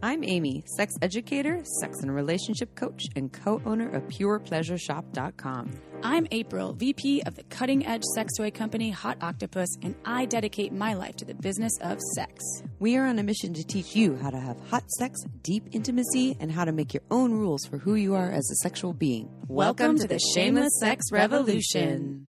I'm Amy, sex educator, sex and relationship coach, and co-owner of PurePleasureShop.com. I'm April, VP of the cutting-edge sex toy company Hot Octopus, and I dedicate my life to the business of sex. We are on a mission to teach you how to have hot sex, deep intimacy, and how to make your own rules for who you are as a sexual being. Welcome to the Shameless Sex Revolution.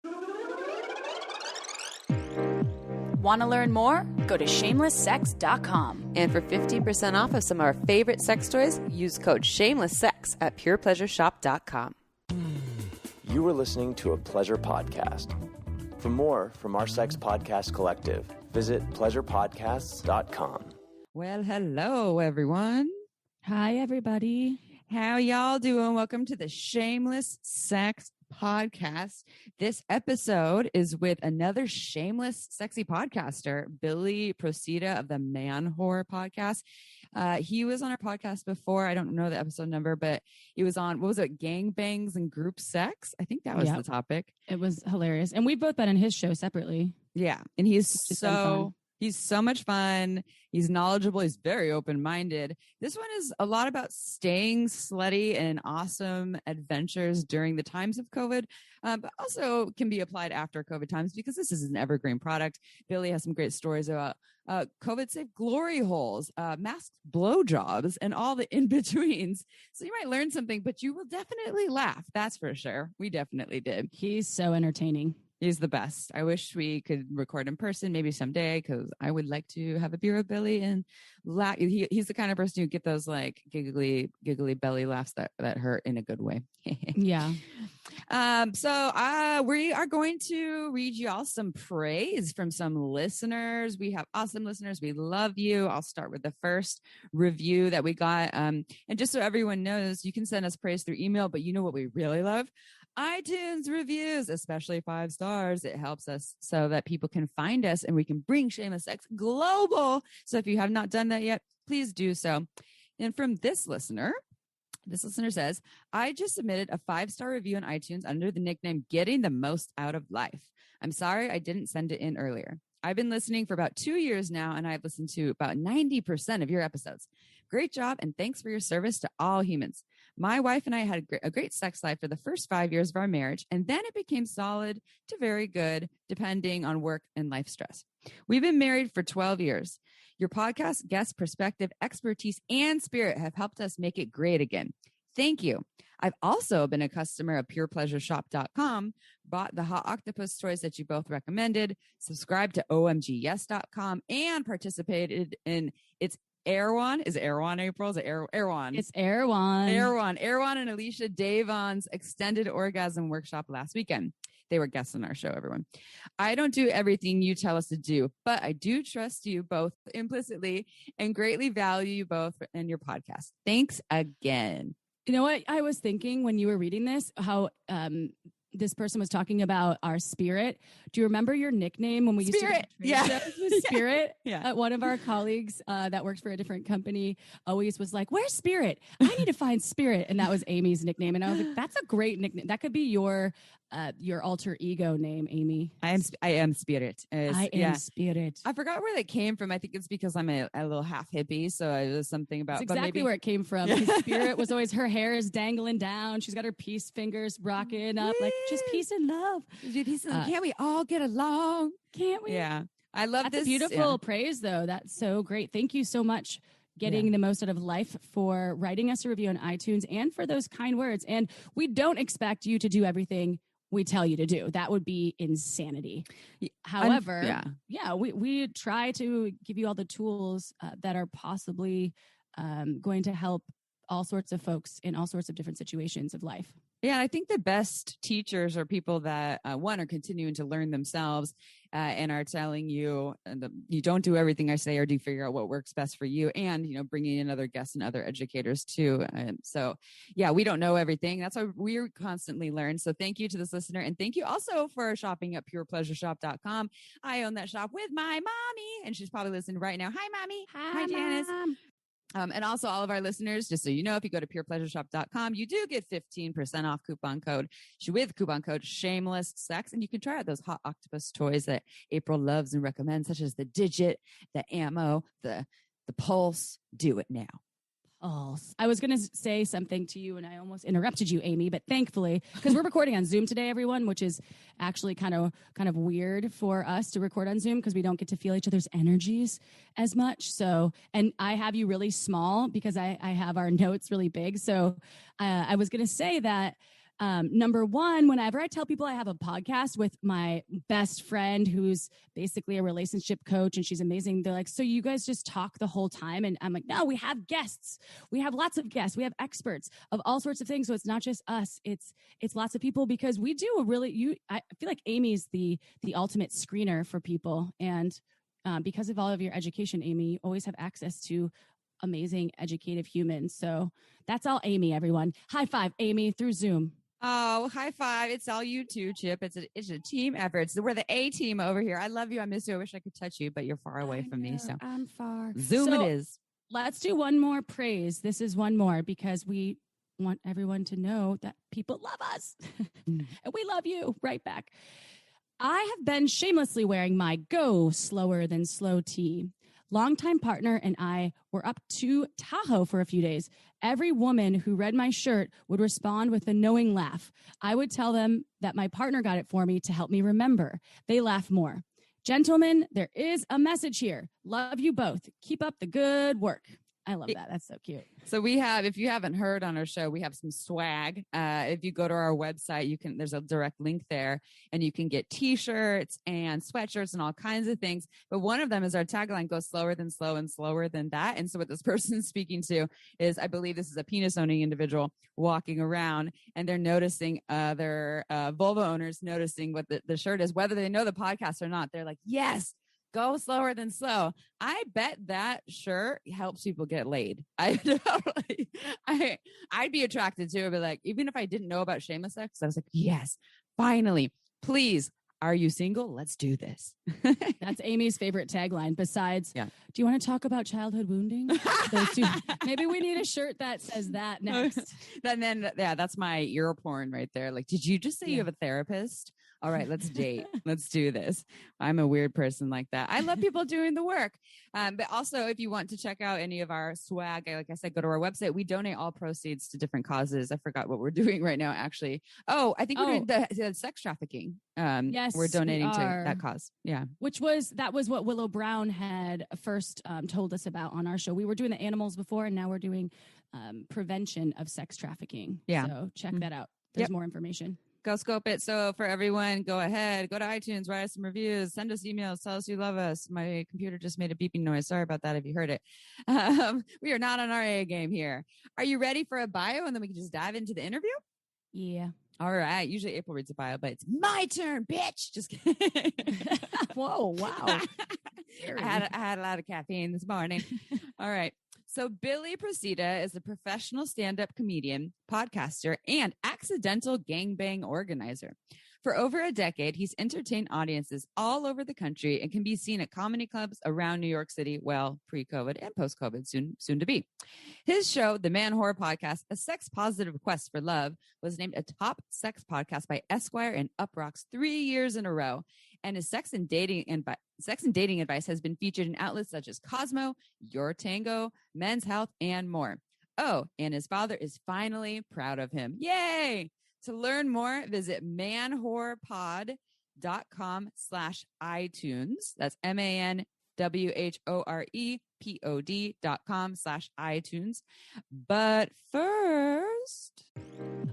Want to learn more? Go to shamelesssex.com. And for 15% off of some of our favorite sex toys, use code SHAMELESSSEX at PurePleasureShop.com. You were listening to a Pleasure Podcast. For more from our sex podcast collective, visit pleasurepodcasts.com. Well, hello, everyone. Hi, everybody. How y'all doing? Welcome to the Shameless Sex Podcast. This episode is with another shameless, sexy podcaster, Billy Procida of the Manwhore Podcast. He was on our podcast before. I don't know the episode number, but he was on, what was it? Gangbangs and group sex. I think that was the topic. It was hilarious. And we've both been on his show separately. Yeah. And he's so much fun. He's knowledgeable. He's very open-minded. This one is a lot about staying slutty and awesome adventures during the times of COVID, but also can be applied after COVID times because this is an evergreen product. Billy has some great stories about COVID-safe glory holes, masked blowjobs, and all the in-betweens. So you might learn something, but you will definitely laugh. That's for sure. We definitely did. He's so entertaining. He's the best. I wish we could record in person maybe someday because I would like to have a beer with Billy and laugh. He's the kind of person who get those like giggly belly laughs that hurt in a good way. Yeah. So we are going to read you all some praise from some listeners. We have awesome listeners. We love you. I'll start with the first review that we got. And just so everyone knows, you can send us praise through email, but you know what we really love? iTunes reviews, especially 5 stars. It helps us so that people can find us and we can bring Shameless Sex global. So if you have not done that yet, please do so. And from this listener says, I just submitted a 5-star review on iTunes under the nickname Getting the Most Out of Life. I'm sorry I didn't send it in earlier. I've been listening for about 2 years now, and I've listened to about 90% of your episodes. Great job, and thanks for your service to all humans. My wife and I had a great sex life for the first 5 years of our marriage, and then it became solid to very good, depending on work and life stress. We've been married for 12 years. Your podcast, guest perspective, expertise, and spirit have helped us make it great again. Thank you. I've also been a customer of PurePleasureShop.com, bought the Hot Octopus toys that you both recommended, subscribed to OMGYes.com, and participated in its Erwan. Is it Erwan, April? Is it Erwan? It's Erwan. Erwan and Alicia Davon's extended orgasm workshop last weekend. They were guests on our show, everyone. I don't do everything you tell us to do, but I do trust you both implicitly and greatly value you both and your podcast. Thanks again. You know what I was thinking when you were reading this, how this person was talking about our spirit. Do you remember your nickname when we used to Spirit? Yeah. Spirit? Yeah. One of our colleagues that works for a different company always was like, where's Spirit? I need to find Spirit. And that was Amy's nickname. And I was like, that's a great nickname. That could be your alter ego name, Amy. I am Spirit. I am Spirit. I forgot where that came from. I think it's because I'm a little half hippie. So it was something about... That's exactly where it came from. Spirit was always, her hair is dangling down. She's got her peace fingers rocking up like, just peace and love. Can't we all get along? Can't we? Yeah. I love That's this. A beautiful praise, though. That's so great. Thank you so much. Getting the most out of life for writing us a review on iTunes and for those kind words. And we don't expect you to do everything we tell you to do. That would be insanity. However, we try to give you all the tools that are possibly going to help all sorts of folks in all sorts of different situations of life. Yeah, I think the best teachers are people that, one, are continuing to learn themselves and are telling you, you don't do everything I say or do figure out what works best for you. And, bringing in other guests and other educators too. So, we don't know everything. That's why we constantly learn. So thank you to this listener. And thank you also for shopping at PurePleasureShop.com. I own that shop with my mommy, and she's probably listening right now. Hi, Mommy. Hi, Janice. Mom. And also all of our listeners, just so you know, if you go to purepleasureShop.com, you do get 15% off coupon code Shameless Sex. And you can try out those Hot Octopus toys that April loves and recommends, such as the Digit, the Ammo, the Pulse. Do it now. else. I was going to say something to you and I almost interrupted you, Amy, but thankfully, because we're recording on Zoom today, everyone, which is actually kind of weird for us to record on Zoom because we don't get to feel each other's energies as much. So, and I have you really small because I have our notes really big. So I was going to say that number one, whenever I tell people I have a podcast with my best friend who's basically a relationship coach and she's amazing, they're like, so you guys just talk the whole time? And I'm like, no, we have guests. We have lots of guests. We have experts of all sorts of things. So it's not just us. It's lots of people because we do I feel like Amy's the ultimate screener for people. And because of all of your education, Amy, you always have access to amazing, educative humans. So that's all Amy, everyone. High five, Amy, through Zoom. Oh, high five. It's all you too, Chip. It's a team effort. We're the A team over here. I love you. I miss you. I wish I could touch you, but you're far away from me. So I'm far. Zoom it is. Let's do one more praise. This is one more because we want everyone to know that people love us and we love you right back. I have been shamelessly wearing my Go Slower Than Slow tee. Longtime partner and I were up to Tahoe for a few days. Every woman who read my shirt would respond with a knowing laugh. I would tell them that my partner got it for me to help me remember. They laugh more. Gentlemen, there is a message here. Love you both. Keep up the good work. I love that. That's so cute. So we have, if you haven't heard on our show, we have some swag. If you go to our website, there's a direct link there and you can get t-shirts and sweatshirts and all kinds of things. But one of them is our tagline, go slower than slow and slower than that. And so what this person's speaking to is, I believe this is a penis owning individual walking around and they're noticing their vulva owners noticing what the shirt is, whether they know the podcast or not. They're like, yes. Go slower than slow. I bet that shirt helps people get laid. I'd be attracted to it, but like, even if I didn't know about shameless sex, I was like, yes, finally, please. Are you single? Let's do this. That's Amy's favorite tagline. Besides, do you want to talk about childhood wounding? Maybe we need a shirt that says that next. That's my ear porn right there. Like, did you just say you have a therapist? All right, let's date. Let's do this. I'm a weird person like that. I love people doing the work. But also, if you want to check out any of our swag, like I said, go to our website. We donate all proceeds to different causes. I forgot what we're doing right now, actually. Oh, I think we're doing the sex trafficking. Yes, we're donating to that cause. Yeah. That was what Willow Brown had first told us about on our show. We were doing the animals before, and now we're doing prevention of sex trafficking. Yeah. So check that out. There's more information. Go scope it. So for everyone, go ahead, go to iTunes, write us some reviews, send us emails, tell us you love us. My computer just made a beeping noise. Sorry about that if you heard it. We are not on our A game here. Are you ready for a bio? And then we can just dive into the interview? Yeah. All right. Usually April reads a bio, but it's my turn, bitch. Just kidding. Whoa, wow. I had a lot of caffeine this morning. All right. So Billy Procida is a professional stand-up comedian, podcaster, and accidental gangbang organizer. For over a decade, he's entertained audiences all over the country and can be seen at comedy clubs around New York City, well, pre-COVID and post-COVID, soon to be. His show, the Manwhore Podcast, a sex-positive quest for love, was named a top sex podcast by Esquire and Uproxx 3 years in a row. And his sex and dating advice has been featured in outlets such as Cosmo, YourTango, Men's Health, and more. Oh, and his father is finally proud of him. Yay! To learn more, visit manwhorepod.com/iTunes. That's manwhorepod.com/iTunes. But first,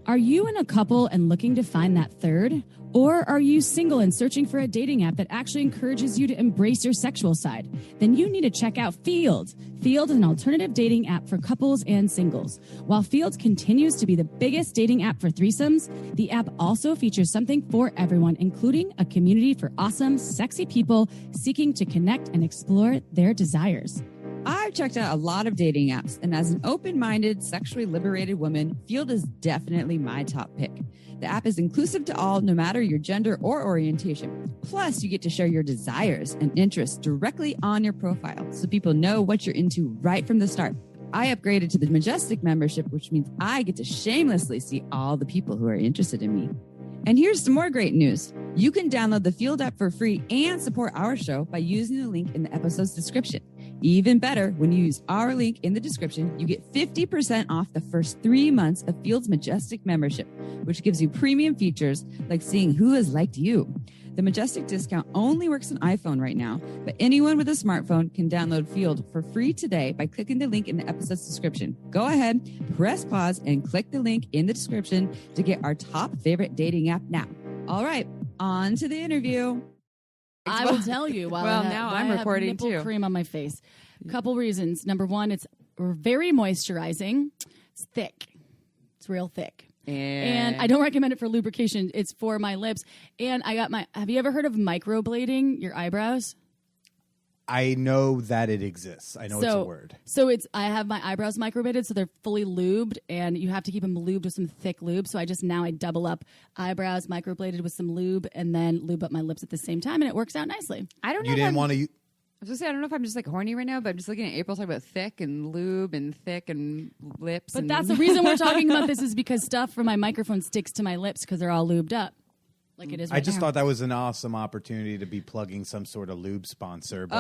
are you in a couple and looking to find that third? Or are you single and searching for a dating app that actually encourages you to embrace your sexual side? Then you need to check out Feeld. Feeld is an alternative dating app for couples and singles. While Feeld continues to be the biggest dating app for threesomes, the app also features something for everyone, including a community for awesome, sexy people seeking to connect and explore their desires. I've checked out a lot of dating apps, and as an open-minded, sexually liberated woman, Feeld is definitely my top pick. The app is inclusive to all, no matter your gender or orientation. Plus, you get to share your desires and interests directly on your profile, so people know what you're into right from the start. I upgraded to the Majestic membership, which means I get to shamelessly see all the people who are interested in me. And here's some more great news. You can download the Feeld app for free and support our show by using the link in the episode's description. Even better, when you use our link in the description, you get 50% off the first 3 months of Field's Majestic membership, which gives you premium features like seeing who has liked you. The Majestic discount only works on iPhone right now, but anyone with a smartphone can download Field for free today by clicking the link in the episode's description. Go ahead, press pause, and click the link in the description to get our top favorite dating app now. All right, on to the interview. I will tell you. Now I'm recording nipple too. Cream on my face. Couple reasons. Number one, it's very moisturizing. It's thick. It's real thick. And I don't recommend it for lubrication. It's for my lips. And I got have you ever heard of microblading your eyebrows? I know that it exists. I know it's a word. So I have my eyebrows microbladed, so they're fully lubed, and you have to keep them lubed with some thick lube. So I double up eyebrows microbladed with some lube, and then lube up my lips at the same time, and it works out nicely. I don't know. You didn't want to. I was gonna say, I don't know if I'm just like horny right now, but I'm just looking at April talking about thick and lube and thick and lips. But that's the reason we're talking about this, is because stuff from my microphone sticks to my lips because they're all lubed up. Like it is right I just now. thought that was an awesome opportunity to be plugging some sort of lube sponsor. But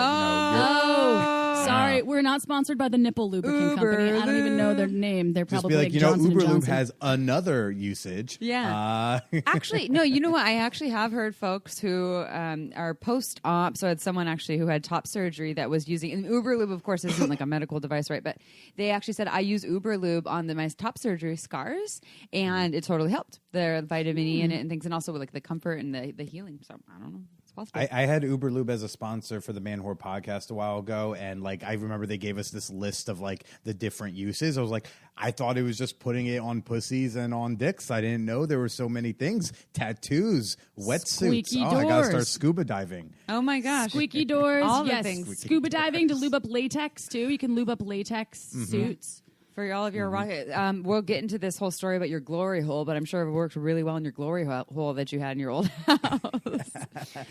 Sorry, we're not sponsored by the nipple lubricant company. I don't even know their name. They're just probably be like, Johnson & Uber Lube Johnson. has another usage. Yeah. Actually, no, you know what? I actually have heard folks who are post-op. So I had someone actually who had top surgery that was using, and Uber Lube, of course, isn't like a medical device, right? But they actually said, I use Uber Lube on my top surgery scars, and it totally helped. The vitamin E in it and things, and also like the comfort and the healing. So I don't know. It's possible. I had Uber Lube as a sponsor for the Manwhore Podcast a while ago, and like I remember they gave us this list of like the different uses. I was like, I thought it was just putting it on pussies and on dicks. I didn't know there were so many things: tattoos, wetsuits. Squeaky I gotta start doors. scuba diving. Oh my gosh. Squeaky doors. All the yes. things. Scuba diving to lube up latex, too. You can lube up latex suits. For all of your rocket, we'll get into this whole story about your glory hole, but I'm sure it worked really well in your glory hole that you had in your old house.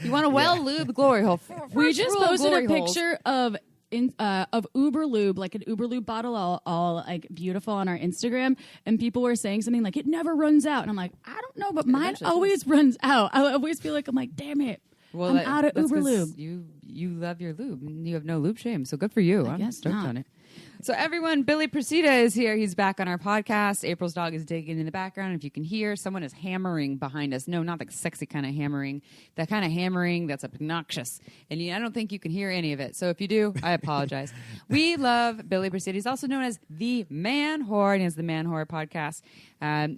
You want a well-lubed glory hole. We just posted a holes. picture of Uber Lube, like an Uber Lube bottle, all like beautiful on our Instagram, and people were saying something like, it never runs out. And I'm like, I don't know, but mine always runs out. I always feel like, I'm like, damn it. I'm out of Uber Lube. You love your lube. And you have no lube shame, so good for you. I'm guess stoked not. on it. So everyone, Billy Procida is here. He's back on our podcast. April's dog is digging in the background. If you can hear, someone is hammering behind us. No, not the sexy kind of hammering. That kind of hammering that's obnoxious. And I don't think you can hear any of it. So if you do, I apologize. We love Billy Procida. He's also known as the Manwhore, and he has the Manwhore Podcast.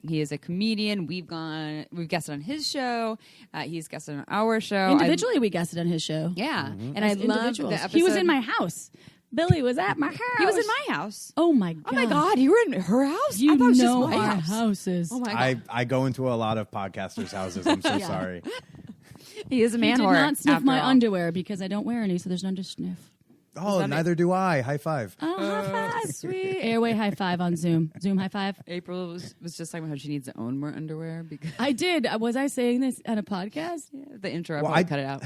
He is a comedian. We've guested on his show. He's guested on our show. Individually, we guested on his show. Yeah. And I love the episode. He was in my house. Billy was at my house. He was in my house. Oh my god! Oh my god! You were in her house. You I thought it was know just my our house. houses. Oh my god! I go into a lot of podcasters' houses. I'm so sorry. He is a He man did whore. not sniff after my all. underwear because I don't wear any, so there's none to sniff. Oh, neither do I. High five. Oh, high five. Sweet. Airway high five on Zoom. Zoom high five. April was just talking about how she needs to own more underwear because I did. Was I saying this on a podcast? the intro. Well, I probably cut it out.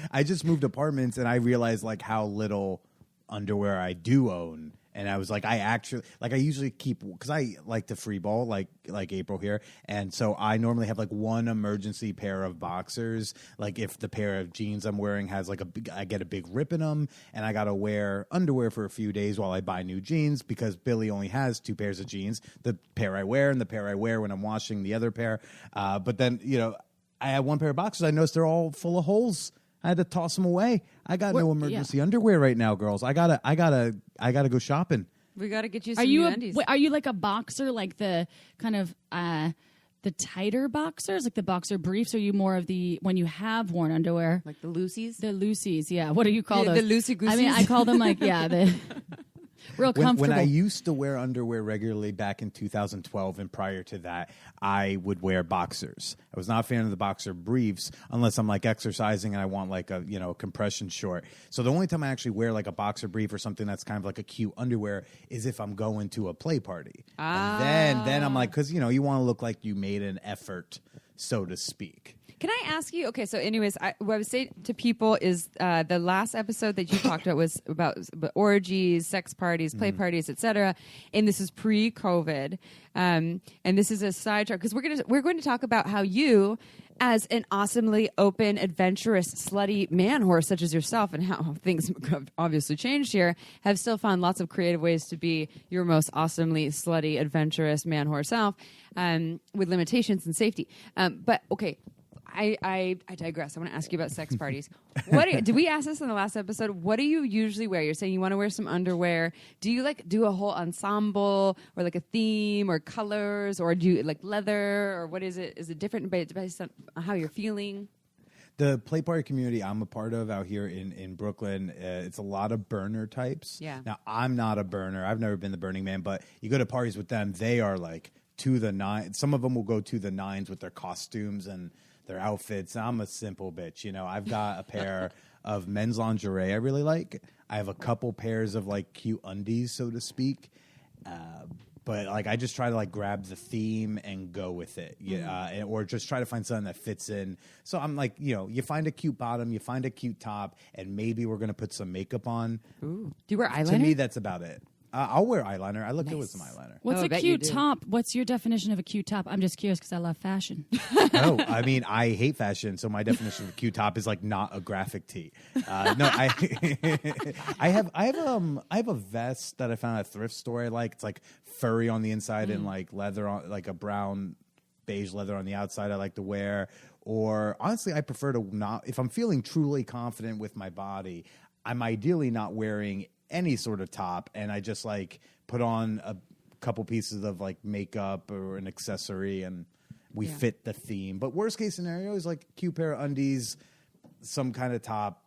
I just moved apartments, and I realized like how little underwear I do own. And I was like, I usually keep, because I like to free ball like April here. And so I normally have like one emergency pair of boxers. Like if the pair of jeans I'm wearing has like I get a big rip in them, and I got to wear underwear for a few days while I buy new jeans, because Billy only has 2 pairs of jeans, the pair I wear and the pair I wear when I'm washing the other pair. But then, I have one pair of boxers. I noticed they're all full of holes. I had to toss them away. I got no emergency underwear right now, girls. I gotta go shopping. We got to get you some new undies. Are you like a boxer, like the kind of the tighter boxers, like the boxer briefs? Or are you more of the when you have worn underwear, like the loosies? The loosies, yeah. What do you call those? The loosey goosies. I mean, I call them like the real comfortable. When I used to wear underwear regularly back in 2012 and prior to that, I would wear boxers. I was not a fan of the boxer briefs unless I'm like exercising and I want like a compression short. So the only time I actually wear like a boxer brief or something that's kind of like a cute underwear is if I'm going to a play party. And then I'm like, because you want to look like you made an effort, so to speak. Can I ask you? Okay, so anyways, what I would say to people is the last episode that you talked about was about orgies, sex parties, play parties, etc. And this is pre-COVID. And this is a sidetrack because we're going to talk about how you, as an awesomely open, adventurous, slutty man whore such as yourself, and how things have obviously changed here, have still found lots of creative ways to be your most awesomely slutty, adventurous man whore self, with limitations and safety. But okay. I digress. I want to ask you about sex parties. Did we ask this in the last episode? What do you usually wear? You're saying you want to wear some underwear. Do you like do a whole ensemble or like a theme or colors, or do you like leather, or what is it? Is it different based on how you're feeling? The play party community I'm a part of out here in Brooklyn, it's a lot of burner types. Yeah. Now, I'm not a burner. I've never been the Burning Man, but you go to parties with them, they are like to the nines. Some of them will go to the nines with their costumes and their outfits. I'm a simple bitch, you know. I've got a pair of men's lingerie I really like. I have a couple pairs of like cute undies, so to speak. But like I just try to like grab the theme and go with it, or just try to find something that fits in. So I'm like, you know, you find a cute bottom, you find a cute top, and maybe we're gonna put some makeup on. Ooh. Do you wear eyeliner? To me, that's about it. I'll wear eyeliner. I look good with some eyeliner. What's a cute top? What's your definition of a cute top? I'm just curious because I love fashion. No, I mean, I hate fashion, so my definition of a cute top is like not a graphic tee. No, I have a vest that I found at a thrift store I like. It's like furry on the inside and like leather on, like a brown beige leather on the outside I like to wear. Or honestly, I prefer to not, if I'm feeling truly confident with my body, I'm ideally not wearing any sort of top, and I just like put on a couple pieces of like makeup or an accessory, and we fit the theme. But worst case scenario is like a cute pair of undies, some kind of top,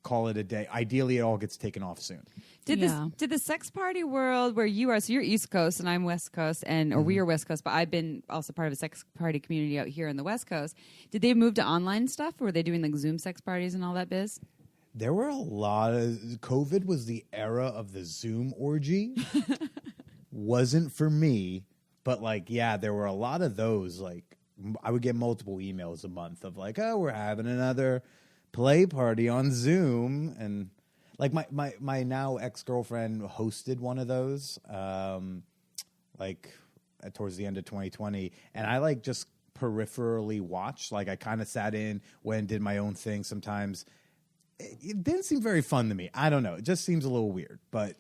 call it a day. Ideally, it all gets taken off soon. Did the sex party world where you are, so you're East Coast and I'm West Coast, or we are West Coast, but I've been also part of a sex party community out here in the West Coast. Did they move to online stuff, or were they doing like Zoom sex parties and all that biz? There were a lot of... COVID was the era of the Zoom orgy. Wasn't for me, but like, yeah, there were a lot of those. Like, I would get multiple emails a month of like, oh, we're having another play party on Zoom. And like my now ex-girlfriend hosted one of those, like towards the end of 2020. And I like just peripherally watched. Like I kind of sat in, went and did my own thing sometimes. It didn't seem very fun to me. I don't know. It just seems a little weird. But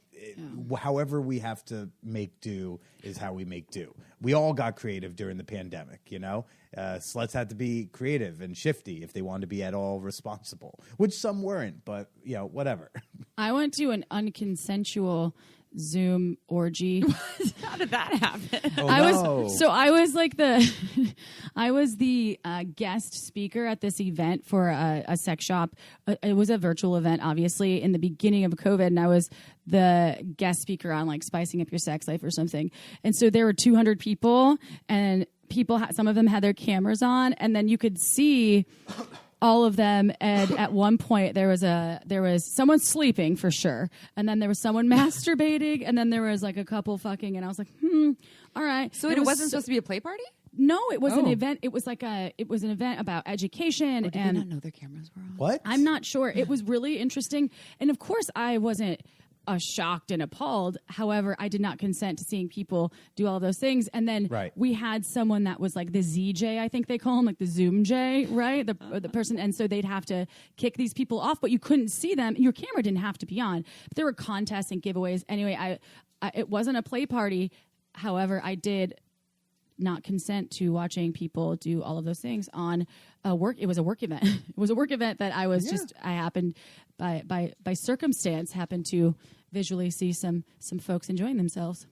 however we have to make do is how we make do. We all got creative during the pandemic, you know? Sluts had to be creative and shifty if they wanted to be at all responsible, which some weren't, but, you know, whatever. I went to an unconsensual Zoom orgy. How did that happen? Oh, I was the guest speaker at this event for a sex shop. It was a virtual event, obviously, in the beginning of COVID, and I was the guest speaker on like spicing up your sex life or something. And so there were 200 people, and some of them had their cameras on, and then you could see all of them, and at one point there was someone sleeping for sure, and then there was someone masturbating, and then there was like a couple fucking, and I was like, all right. So it wasn't supposed to be a play party? No, it was an event. It was like an event about education. Did they not know their cameras were on? What? I'm not sure. It was really interesting, and of course I wasn't shocked and appalled. However, I did not consent to seeing people do all those things. And then we had someone that was like the ZJ, I think they call him, like the Zoom J, right? The person. And so they'd have to kick these people off, but you couldn't see them. Your camera didn't have to be on. But there were contests and giveaways. Anyway, I it wasn't a play party. However, I did not consent to watching people do all of those things on a work. It was a work event. It was a work event that I was I happened by circumstance happened to visually see some folks enjoying themselves.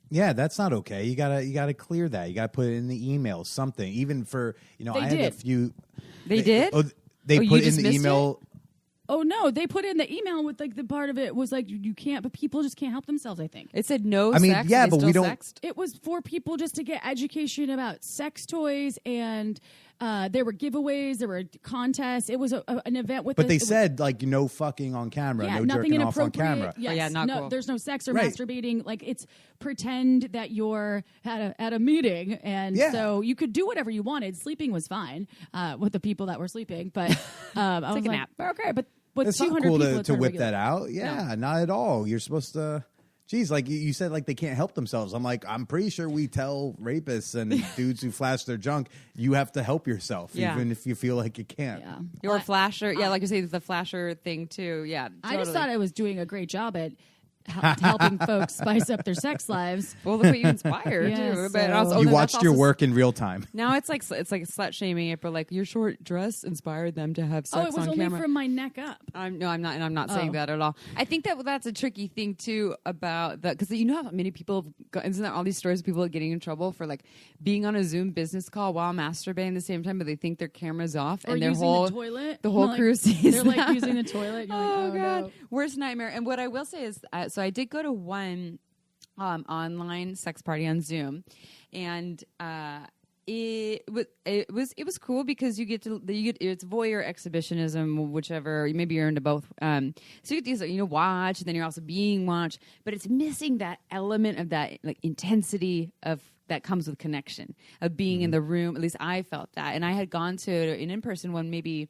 Yeah, that's not okay. You gotta clear that. You gotta put it in the email, something. Even for, you know, I had a few. They did? They put in the email. Oh no, they put in the email with like the part of it was like you can't, but people just can't help themselves. I think it said no. I mean, sex, yeah, but we don't. Sexed? It was for people just to get education about sex toys and There were giveaways, there were contests. It was an event with. But they said like no fucking on camera, no nothing jerking off on inappropriate. camera. Yes, not no, cool. there's no sex or Right. masturbating. Like it's pretend that you're at a meeting, and so you could do whatever you wanted. Sleeping was fine with the people that were sleeping, but I was a like, nap. okay, but with It's 200 not cool people, to it's whip regular. that out. Yeah, not at all. You're supposed to. Geez, like you said, like they can't help themselves. I'm like, I'm pretty sure we tell rapists and dudes who flash their junk, you have to help yourself, Yeah. even if you feel like you can't. Yeah. Your flasher, like you say, the flasher thing too. Yeah, I just totally. thought I was doing a great job at helping folks spice up their sex lives. Well, look what you inspired Yeah, too. But so- also, You then watched that's your also- work in real time. Now it's like slut shaming it, but like your short dress inspired them to have sex Oh, it was on only camera. from my neck up. I'm not, and I'm not saying Oh. that at all. I think that's a tricky thing too about that because you know how many people isn't there all these stories of people getting in trouble for like being on a Zoom business call while masturbating at the same time, but they think their camera's off Or and their using whole the toilet. the whole Like, crew sees. They're like that. using the toilet. You're Oh, like, god, no. worst nightmare. And what I will say is, so I did go to one online sex party on Zoom, and it was cool because you get it's voyeur exhibitionism, whichever maybe you're into both. So you get these watch, and then you're also being watched, but it's missing that element of that like intensity of that comes with connection of being in the room. At least I felt that, and I had gone to an in-person one maybe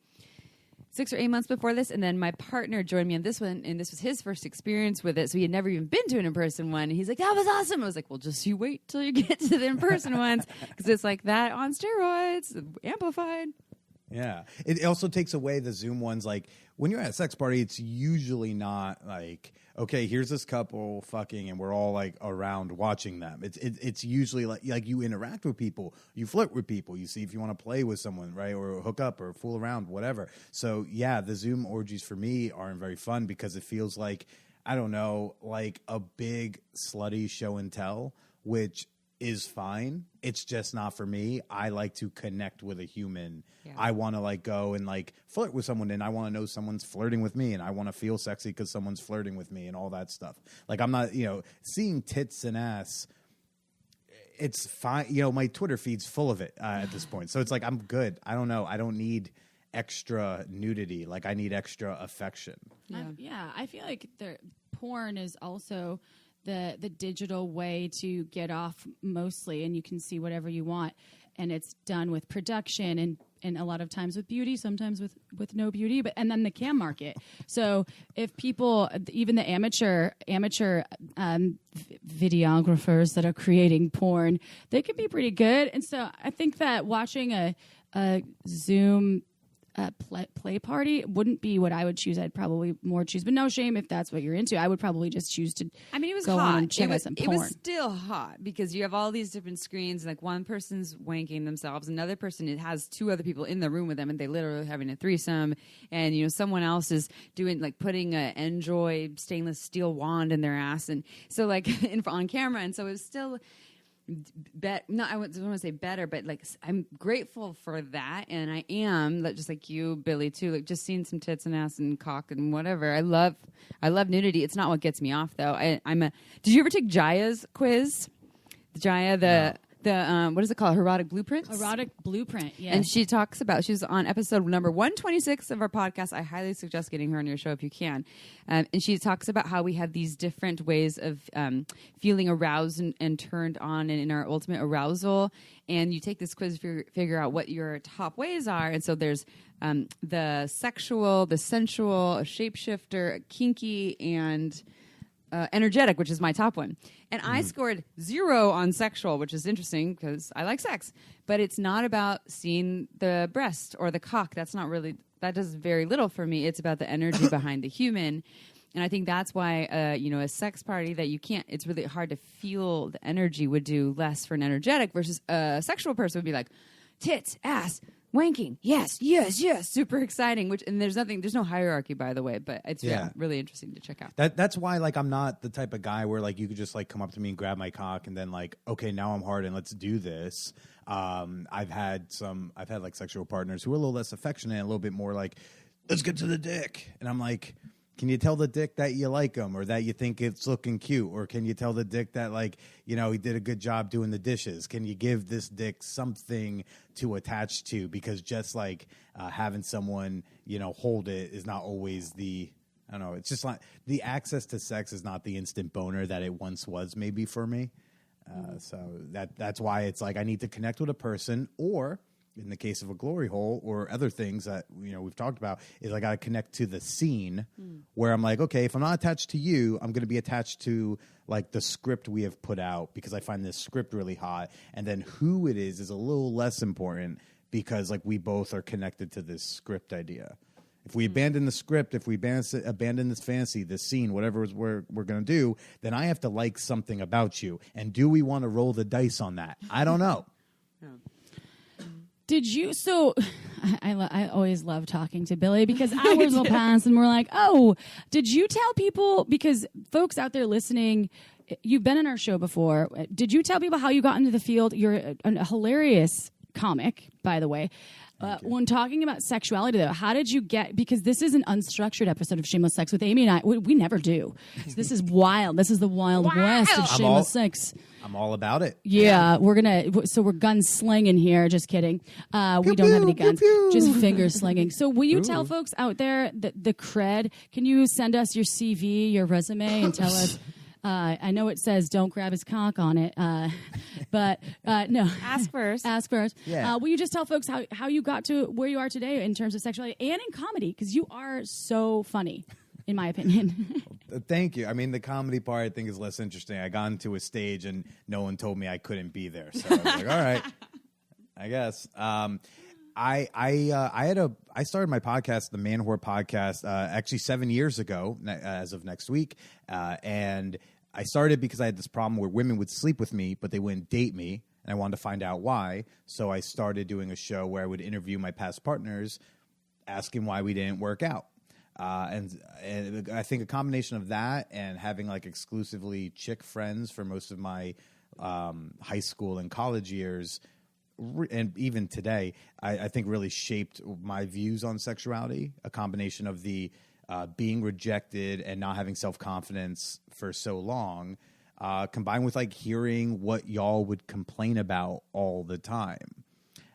6 or 8 months before this, and then my partner joined me on this one, and this was his first experience with it, so he had never even been to an in-person one, and he's like, that was awesome. I was like, well, just you wait till you get to the in-person ones, because it's like that on steroids, amplified. Yeah. It also takes away the Zoom ones. Like when you're at a sex party, it's usually not like, okay, here's this couple fucking and we're all like around watching them. It's usually like you interact with people, you flirt with people, you see if you want to play with someone, right? Or hook up or fool around, whatever. So yeah, the Zoom orgies for me aren't very fun because it feels like, I don't know, like a big slutty show and tell, which is fine. It's just not for me. I like to connect with a human. Yeah. I want to like go and like flirt with someone, and I want to know someone's flirting with me, and I want to feel sexy because someone's flirting with me and all that stuff. Like I'm not, seeing tits and ass. It's fine. My Twitter feed's full of it at this point. So it's like, I'm good. I don't know. I don't need extra nudity. Like I need extra affection. Yeah. I feel like porn is also the digital way to get off mostly, and you can see whatever you want, and it's done with production and a lot of times with beauty, sometimes with no beauty, and then the cam market. So if people, even the amateur videographers that are creating porn, they can be pretty good. And so I think that watching a Zoom play party wouldn't be what I would choose. I'd probably more choose, but no shame if that's what you're into. I would probably just choose to. I mean, it was go hot. on and check out some porn. It was still hot because you have all these different screens. Like one person's wanking themselves, another person has two other people in the room with them, and they literally having a threesome. And someone else is doing like putting a Enjoy stainless steel wand in their ass, and so like on camera. And so it was still. I wouldn't want to say better, but like I'm grateful for that, and I am just like you, Billy, too. Like just seeing some tits and ass and cock and whatever. I love nudity. It's not what gets me off though. Did you ever take Jaya's quiz? Jaya, the what is it called? Erotic Blueprint. Erotic Blueprint. Yeah, and she talks about she's on episode number 126 of our podcast. I highly suggest getting her on your show if you can. And she talks about how we have these different ways of feeling aroused and turned on, and in our ultimate arousal. And you take this quiz to figure out what your top ways are. And so there's the sexual, the sensual, a shapeshifter, kinky, and energetic, which is my top one. And I scored 0 on sexual, which is interesting because I like sex. But it's not about seeing the breast or the cock. That does very little for me. It's about the energy behind the human. And I think that's why, a sex party that you can't, it's really hard to feel the energy would do less for an energetic versus a sexual person would be like, tits, ass, wanking, yes, super exciting. And there's no hierarchy, by the way, but it's really interesting to check out. That's why, like, I'm not the type of guy where like you could just like come up to me and grab my cock and then like, okay, now I'm hard and let's do this. I've had like sexual partners who are a little less affectionate, and a little bit more like, let's get to the dick, and I'm like, can you tell the dick that you like him or that you think it's looking cute? Or can you tell the dick that, like, you know, he did a good job doing the dishes? Can you give this dick something to attach to? Because just like having someone, you know, hold it is not always the, I don't know, it's just like the access to sex is not the instant boner that it once was maybe for me. So that's why it's like I need to connect with a person, or in the case of a glory hole or other things that, you know, we've talked about, is I got to connect to the scene where I'm like, okay, if I'm not attached to you, I'm going to be attached to like the script we have put out because I find this script really hot. And then who it is a little less important because like we both are connected to this script idea. If we abandon the script, if we abandon this fantasy, this scene, whatever we're going to do, then I have to like something about you. And do we want to roll the dice on that? I don't know. Did you? So I always love talking to Billy because hours will pass and we're like, oh, did you tell people? Because folks out there listening, you've been on our show before. Did you tell people how you got into the field? You're a hilarious comic, by the way. When talking about sexuality, though, how did you get? Because this is an unstructured episode of Shameless Sex with Amy and I. We never do. So this is wild. This is the wild west of Shameless Sex. I'm all about it. Yeah, we're gunslinging here. Just kidding. We don't have any guns. Just finger slinging. So will you tell folks out there the cred? Can you send us your CV, your resume, and tell us? I know it says don't grab his cock on it, but no. Ask first. Ask first. Yeah. Will you just tell folks how you got to where you are today in terms of sexuality and in comedy? Because you are so funny, in my opinion. Thank you. I mean, the comedy part I think is less interesting. I got into a stage and no one told me I couldn't be there. So I was like, all right, I guess. I started my podcast, the Manwhore Podcast, actually 7 years ago, as of next week, and I started because I had this problem where women would sleep with me, but they wouldn't date me, and I wanted to find out why. So I started doing a show where I would interview my past partners, asking why we didn't work out. And I think a combination of that and having like exclusively chick friends for most of my high school and college years, and even today, I think really shaped my views on sexuality. A combination of the being rejected and not having self-confidence for so long, combined with like hearing what y'all would complain about all the time.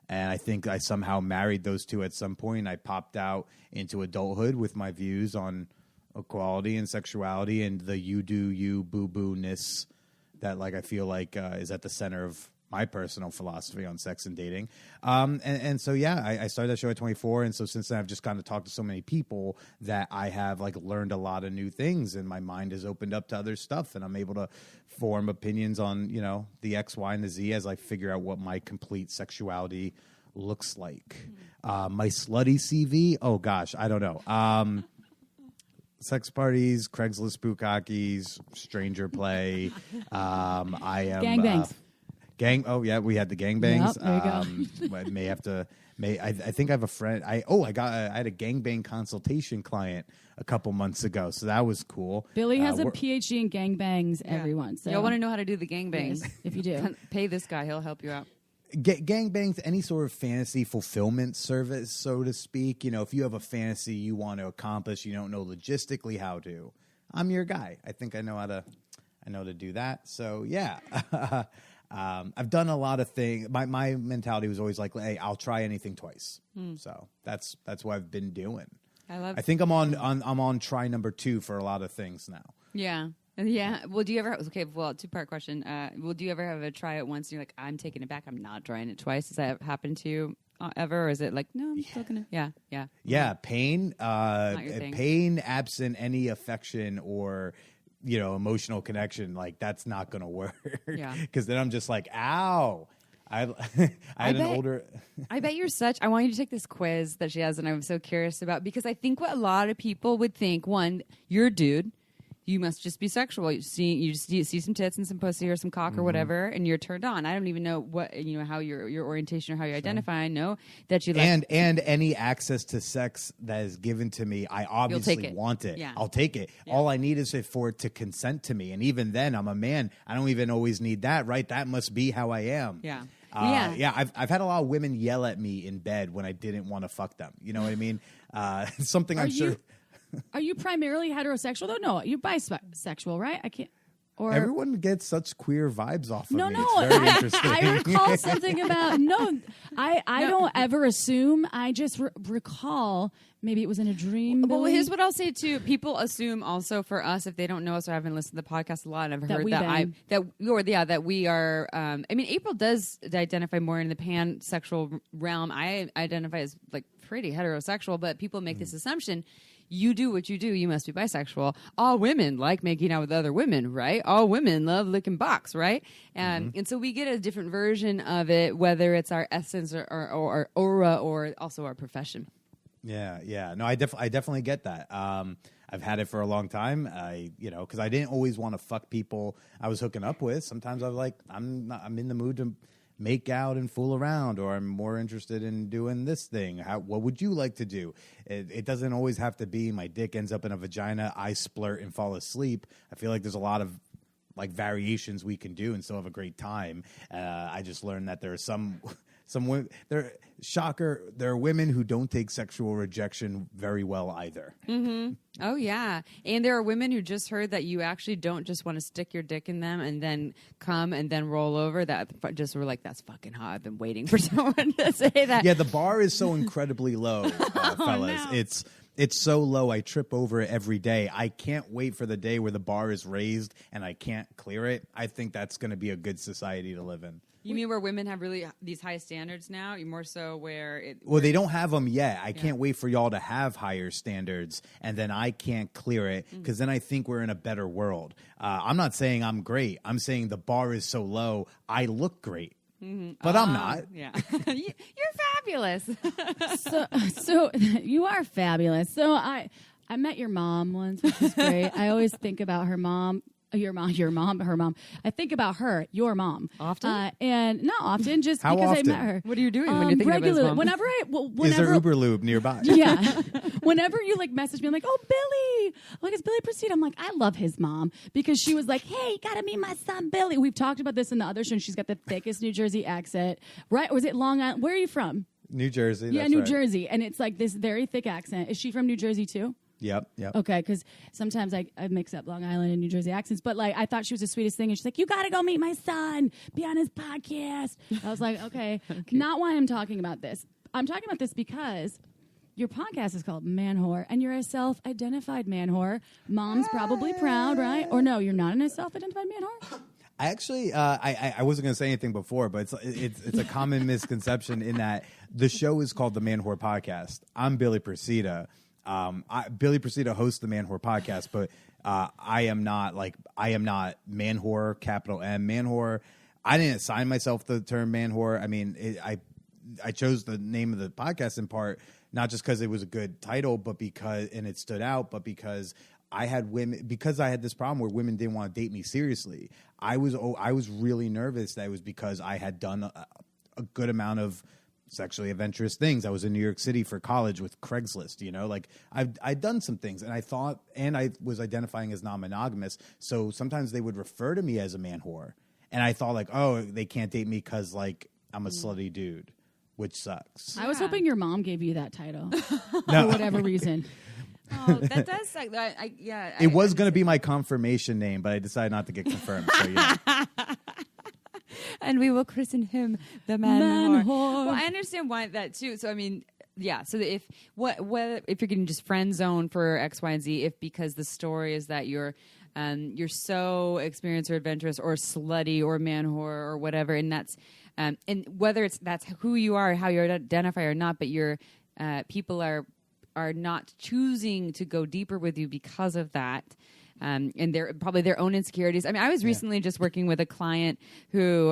And I think I somehow married those two at some point. I popped out into adulthood with my views on equality and sexuality and the you do you boo-boo-ness that like I feel like is at the center of my personal philosophy on sex and dating. And so, yeah, I started that show at 24. And so since then, I've just kind of talked to so many people that I have like learned a lot of new things and my mind has opened up to other stuff. And I'm able to form opinions on, you know, the X, Y, and the Z as I figure out what my complete sexuality looks like. My slutty CV, oh gosh, I don't know. Sex parties, Craigslist bukkakis, stranger play. I am Gangbangs. Oh yeah, we had the gangbangs. Yep, there you go. I may have to. I think I have a friend. I had a gangbang consultation client a couple months ago, so that was cool. Billy has a PhD in gangbangs. Everyone, so you'll want to know how to do the gangbangs. Yes, if you do, pay this guy; he'll help you out. Gangbangs, any sort of fantasy fulfillment service, so to speak. You know, if you have a fantasy you want to accomplish, you don't know logistically how to. I'm your guy. I think I know how to do that. So yeah. I've done a lot of things. My mentality was always like, hey, I'll try anything twice. So that's what I've been doing. I think I'm on try number 2 for a lot of things now. Yeah. Yeah. Well, do you ever? Okay. Well, 2-part question. Well, do you ever have a try it once and you're like, I'm taking it back. I'm not trying it twice. Does that happen to you ever? Or is it like, no, I'm still gonna? Yeah. Yeah. Yeah. Pain. Pain absent any affection or, you know, emotional connection, like that's not going to work. Yeah. Because then I'm just like, ow. I bet you're such. I want you to take this quiz that she has, and I'm so curious about because I think what a lot of people would think: one, you're a dude, you must just be sexual. You see some tits and some pussy or some cock or whatever, and you're turned on. I don't even know what how your orientation or how you identify. I know that you like and any access to sex that is given to me, I obviously want it. Yeah. I'll take it. Yeah. All I need is for it to consent to me, and even then, I'm a man. I don't even always need that, right? That must be how I am. Yeah. I've had a lot of women yell at me in bed when I didn't want to fuck them. You know what I mean? Something I'm sure. Are you primarily heterosexual though? No, you're bisexual, right? I can't. Or everyone gets such queer vibes off of me. No, It's very interesting. I recall something about I don't ever assume. I just recall maybe it was in a dream. Well, Billy. here's what I'll say too. People assume also for us, if they don't know us or haven't listened to the podcast a lot, and I've heard that we are. I mean, April does identify more in the pansexual realm. I identify as like pretty heterosexual, but people make this assumption. You do what you do, you must be bisexual. All women like making out with other women, right? All women love licking box, right? And so we get a different version of it, whether it's our essence or aura or also our profession. Yeah. No, I definitely get that. I've had it for a long time. Because I didn't always want to fuck people I was hooking up with. Sometimes I was like, I'm in the mood to make out and fool around, or I'm more interested in doing this thing. What would you like to do? It doesn't always have to be my dick ends up in a vagina, I splurt and fall asleep. I feel like there's a lot of like variations we can do and still have a great time. I just learned that there are some women, there are women who don't take sexual rejection very well either. Mm-hmm. Oh, yeah. And there are women who just heard that you actually don't just want to stick your dick in them and then come and then roll over. That just were like, that's fucking hot. I've been waiting for someone to say that. Yeah, the bar is so incredibly low, fellas. No. It's so low, I trip over it every day. I can't wait for the day where the bar is raised and I can't clear it. I think that's going to be a good society to live in. You mean where women have really these high standards now? You more so where it... Well, they don't have them yet. I can't wait for y'all to have higher standards, and then I can't clear it, because then I think we're in a better world. I'm not saying I'm great. I'm saying the bar is so low, I look great. But I'm not. Yeah. You're fabulous. So you are fabulous. So I met your mom once, which is great. I always think about her mom. Her mom. I think about her, your mom. Often? And not often, just How because often? I met her. What are you doing when you're thinking about his mom? Whenever Is there Uber Lube nearby? Yeah. Whenever you like message me, I'm like, oh, Billy. Like, it's Billy Procida. I'm like, I love his mom because she was like, hey, you got to meet my son, Billy. We've talked about this in the other show, and she's got the thickest New Jersey accent. Right? Or was it Long Island? Where are you from? New Jersey. Yeah, that's New right. Jersey. And it's like this very thick accent. Is she from New Jersey too? Yep. Okay, because sometimes I mix up Long Island and New Jersey accents, but like I thought she was the sweetest thing, and she's like, "You got to go meet my son, be on his podcast." I was like, "Okay, not why I'm talking about this. I'm talking about this because your podcast is called Manwhore, and you're a self-identified manwhore. Mom's probably proud, right? Or no, you're not a self-identified manwhore." I actually, I wasn't going to say anything before, but it's a common misconception in that the show is called the Manwhore Podcast. I'm Billy Procida. Billy Procida hosts the Manwhore Podcast, but I am not Manwhore, capital M Manwhore. I didn't assign myself the term Manwhore. I mean, I chose the name of the podcast in part not just because it was a good title, but because it stood out, but because I had this problem where women didn't want to date me seriously. I was really nervous that it was because I had done a good amount of sexually adventurous things. I was in New York City for college with Craigslist, like I'd done some things, and I was identifying as non-monogamous. So sometimes they would refer to me as a man whore, and I thought like, oh, they can't date me because like I'm a slutty dude, which sucks. I was hoping your mom gave you that title No. for whatever reason. Oh, that does suck. It was going to be my confirmation name, but I decided not to get confirmed. So, And we will christen him the Manwhore. Well, I understand why that too. So I mean, yeah. So if if you're getting just friend zone for X, Y, and Z, if because the story is that you're so experienced or adventurous or slutty or manwhore or whatever, and that's and whether that's who you are, how you identify or not, but your people are not choosing to go deeper with you because of that. And they're probably their own insecurities. I mean, I was recently just working with a client who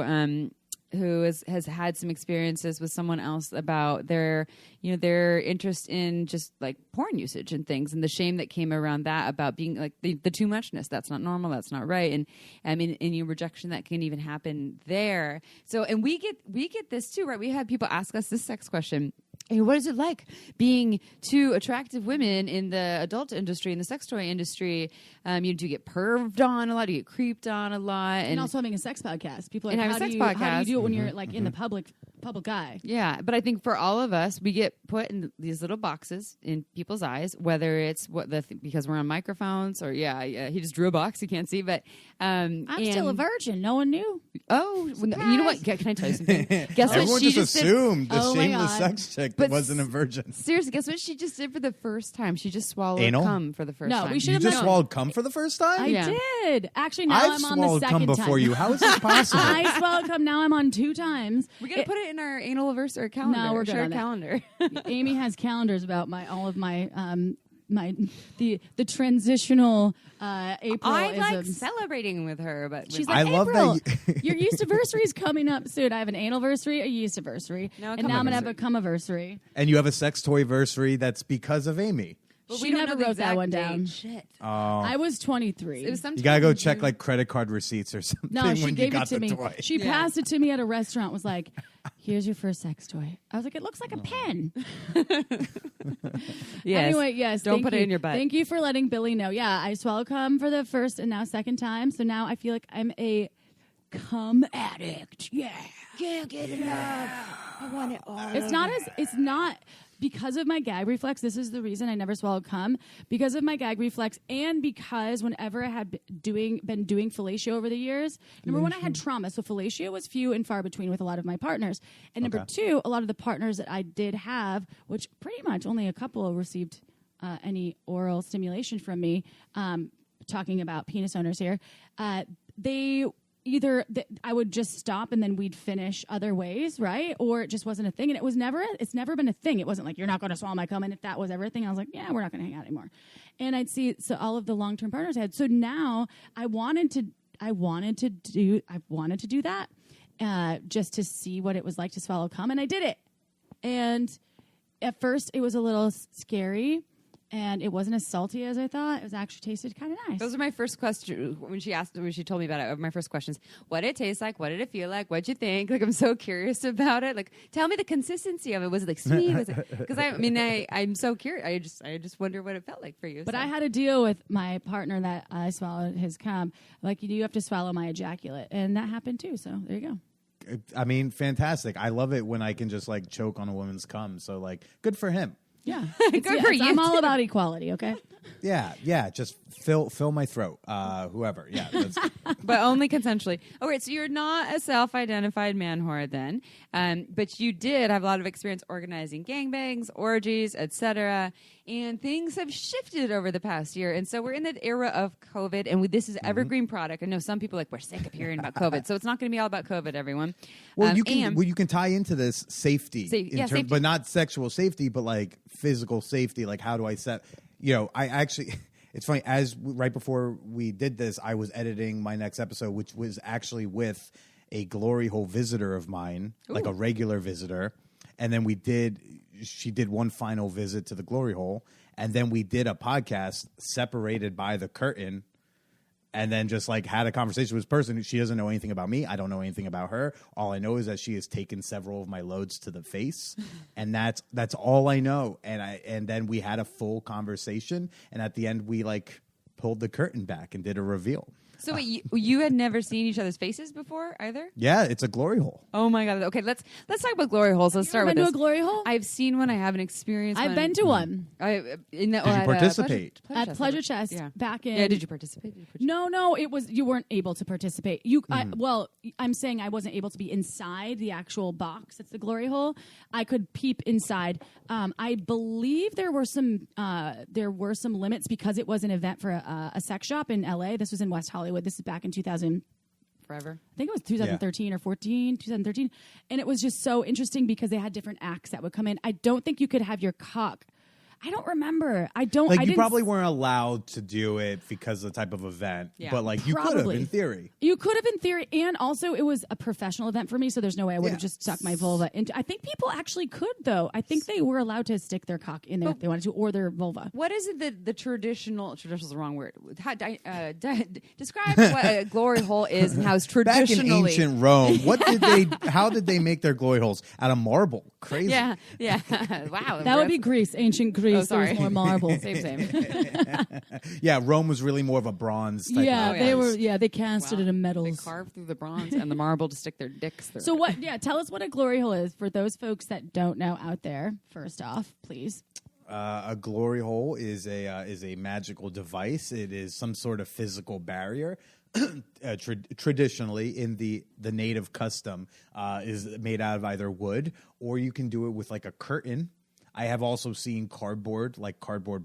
has had some experiences with someone else about their interest in just like porn usage and things, and the shame that came around that about being like the too muchness. That's not normal. That's not right. And I mean, any rejection that can even happen there. So, and we get this too, right? We had people ask us this sex question. Hey, what is it like being two attractive women in the adult industry, in the sex toy industry? Do you get perved on a lot? Do you get creeped on a lot? And also having a sex podcast. People are and like, have a sex how do podcast. you do it when you're like in the public public eye. Yeah, but I think for all of us, we get put in these little boxes in people's eyes, whether it's because we're on microphones or he just drew a box you can't see, but I'm still a virgin. No one knew. Oh, you know what? Can I tell you something? Guess what Everyone she just assumed the Oh my shameless God. sex chick But wasn't a virgin. Seriously, guess what she just did for the first time? She just swallowed Anal? cum for the first time. No, we should You have just known. swallowed cum for the first time? I Yeah. did. Actually, now I've I'm on the swallowed second cum before time. you. How is this possible? I swallowed cum. Now I'm on 2 times. We're gonna put it in our anniversary calendar. No, we're good shared on that. calendar. Amy has calendars about all of my the transitional April. I like celebrating with her, but She's I like, love April, that your yeastiversary is coming up soon. I have an anniversary, a yeastiversary, No, a and now I'm gonna have a cumiversary. cumiversary. And you have a sex toy versary that's because of Amy. But She we don't never know the wrote that exact one date. down. Shit. I was 23. It was sometime You gotta go in check June. like credit card receipts or something No, she when gave you got it to the me. toy. She Yeah. passed it to me at a restaurant. Was like, "Here's your first sex toy." I was like, "It looks like a pen." Yes. Anyway, yes. Don't thank put you. it in your butt. Thank you for letting Billy know. Yeah, I swallowed cum for the first and now second time. So now I feel like I'm a cum addict. Yeah. Can't get enough. I want it all. It's not because of my gag reflex. This is the reason I never swallowed cum, because of my gag reflex, and because whenever I had been doing fellatio over the years, number one, I had trauma, so fellatio was few and far between with a lot of my partners, and number two, a lot of the partners that I did have, which pretty much only a couple received any oral stimulation from me, talking about penis owners here, they either I would just stop and then we'd finish other ways, right? Or it just wasn't a thing. And it's never been a thing. It wasn't like, you're not going to swallow my cum. And if that was everything, I was like, yeah, we're not going to hang out anymore. And I'd see, so all of the long-term partners I had. So now I wanted to do that just to see what it was like to swallow cum. And I did it. And at first it was a little scary. And it wasn't as salty as I thought. It was actually tasted kind of nice. Those are my first questions when she told me about it. My first questions: what did it taste like? What did it feel like? What'd you think? Like, I'm so curious about it. Like, tell me the consistency of it. Was it like sweet? Was it? Because I'm so curious. I just wonder what it felt like for you. But I had a deal with my partner that I swallowed his cum. Like, you have to swallow my ejaculate, and that happened too. So there you go. I mean, fantastic. I love it when I can just like choke on a woman's cum. So like, good for him. Yeah, Good for you. I'm all about equality. Okay. Yeah. Just fill my throat. Whoever. Yeah. That's, but only consensually. All right, so you're not a self-identified man whore then, but you did have a lot of experience organizing gangbangs, orgies, etc. And things have shifted over the past year. And so we're in the era of COVID, and this is evergreen product. I know some people are like, we're sick of hearing about COVID, so it's not going to be all about COVID, everyone. well, you can tie into this safety, safety. but not sexual safety, but like physical safety. Like, how do I set? I actually. It's funny, right before we did this, I was editing my next episode, which was actually with a glory hole visitor of mine, like a regular visitor. And then she did one final visit to the glory hole. And then we did a podcast separated by the curtain, and then just like had a conversation with this person. She doesn't know anything about me. I don't know anything about her. All I know is that she has taken several of my loads to the face, and that's all I know. And then we had a full conversation, and at the end we like pulled the curtain back and did a reveal. So wait, you had never seen each other's faces before either? Yeah, it's a glory hole. Oh my God. Okay, let's talk about glory holes. Let's start with been this. to a glory hole? I've seen one. I haven't experienced one. I've been to one Did you participate? at Pleasure Chest Yeah. back in. Yeah, did you participate? No, it was you weren't able to participate. I'm saying I wasn't able to be inside the actual box. It's the glory hole. I could peep inside. I believe there were some limits because it was an event for a sex shop in LA. This was in West Hollywood. This is back in 2000. Forever. I think it was 2013 or 2013. And it was just so interesting because they had different acts that would come in. I don't think you could have your cock. I don't remember. You probably weren't allowed to do it because of the type of event, Yeah. but like you could have in theory. You could have in theory, and also it was a professional event for me, so there's no way I would have just stuck my vulva into. I think people actually could, though. I think they were allowed to stick their cock in there if they wanted to, or their vulva. What is it the traditional is the wrong word. Describe what a glory hole is and how it's traditionally. Back in ancient Rome, how did they make their glory holes? Out of marble. Crazy. Yeah. Wow. That would be Greece, ancient Greece. Greece, there sorry. was more marble. Same. Yeah, Rome was really more of a bronze type Yeah, of they place. were. Yeah, they cast it in They metals. carved through the bronze and the marble to stick their dicks through. So what? Yeah, tell us what a glory hole is for those folks that don't know out there. First off, please. A glory hole is a magical device. It is some sort of physical barrier. Traditionally, in the native custom, is made out of either wood, or you can do it with like a curtain. I have also seen cardboard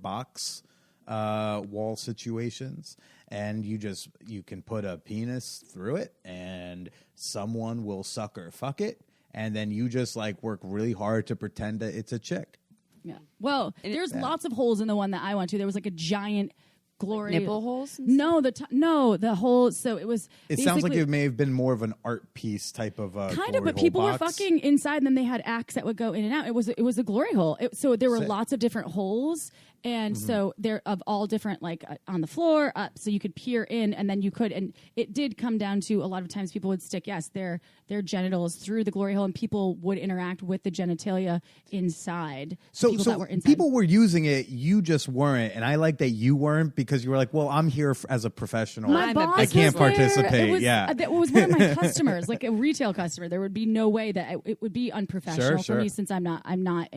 box wall situations, and you can put a penis through it, and someone will suck or fuck it, and then you just like work really hard to pretend that it's a chick. Yeah. Well, there's lots of holes in the one that I went to. There was like a giant glory nipple holes. No, the hole. So it was. It sounds like it may have been more of an art piece type of kind glory of, but hole people box. were fucking inside, and then they had acts that would go in and out. It was a glory hole. So there were Sick. lots of different holes, and so they're of all different, like on the floor, up. So you could peer in, and then you could, and it did come down to a lot of times people would stick their genitals through the glory hole, and people would interact with the genitalia inside. So that were inside. people were using it, you just weren't, and I like that you weren't because you were like, well, I'm here as a professional. My boss I can't was there. participate. It was, yeah, that was one of my customers, like a retail customer. There would be no way that it would be unprofessional for me, since I'm not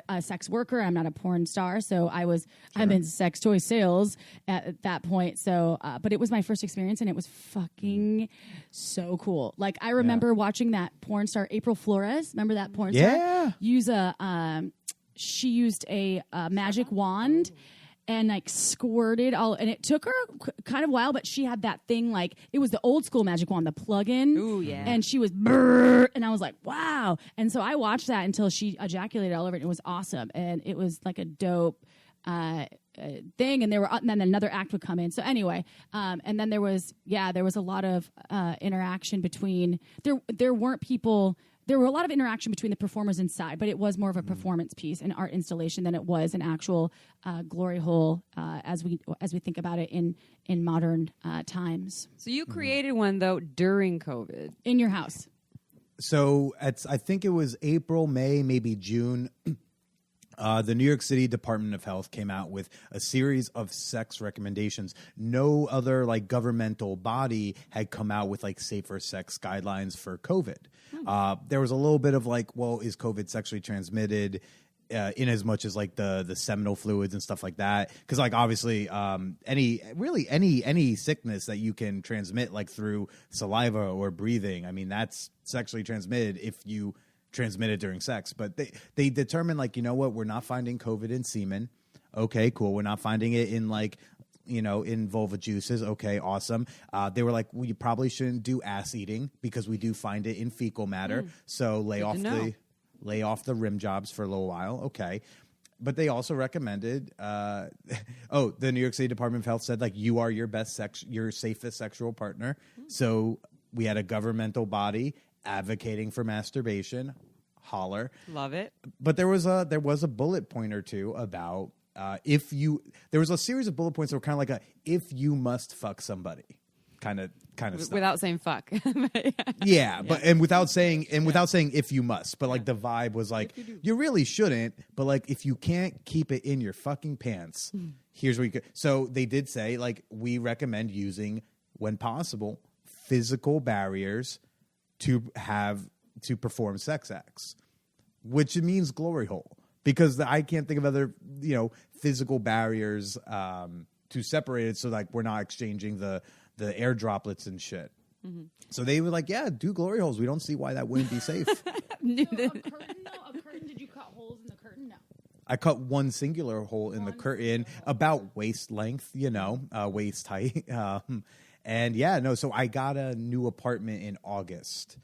a sex worker. I'm not a porn star. So I'm in sex toy sales at that point. So, but it was my first experience, and it was fucking so cool. Like I remember watching that porn star April Flores. Remember that porn star? Yeah. She used a magic wand and like squirted all, and it took her kind of a while, but she had that thing, like it was the old school magic wand, the plug-in. Ooh, yeah. And she was brrr, and I was like, wow. And so I watched that until she ejaculated all over it. It was awesome, and it was like a dope thing. And and then another act would come in. So anyway, and then there was a lot of interaction between there weren't people. There were a lot of interaction between the performers inside, but it was more of a performance piece, an art installation, than it was an actual glory hole as we think about it in modern times. So you created one though during COVID In your house. So I think it was April, May, maybe June. The New York City Department of Health came out with a series of sex recommendations. No other like governmental body had come out with like safer sex guidelines for COVID. There was a little bit of like, well, is COVID sexually transmitted? In as much as like the seminal fluids and stuff like that, because like obviously any sickness that you can transmit like through saliva or breathing, I mean that's sexually transmitted if you transmit it during sex. But they determined like, you know what, we're not finding COVID in semen. Okay, cool. We're not finding it in like, you know, in vulva juices. Okay, awesome. They were like, well, you probably shouldn't do ass eating because we do find it in fecal matter. So lay off the rim jobs for a little while. Okay. But they also recommended, the New York City Department of Health said, like, you are your safest sexual partner. So we had a governmental body advocating for masturbation. Holler. Love it. But there was a bullet point or two about there was a series of bullet points that were kind of like if you must fuck somebody kind of stuff. Without saying fuck. Yeah, but without saying if you must, but like the vibe was like you really shouldn't, but like if you can't keep it in your fucking pants, here's where you could. So they did say like we recommend using, when possible, physical barriers to perform sex acts, which means glory hole, because I can't think of other physical barriers to separate it, so like we're not exchanging the air droplets and shit. Mm-hmm. So they were like, yeah, do glory holes. We don't see why that wouldn't be safe. A curtain, did you cut holes in the curtain? No. I cut one singular hole in the curtain, about waist length, waist height. So I got a new apartment in August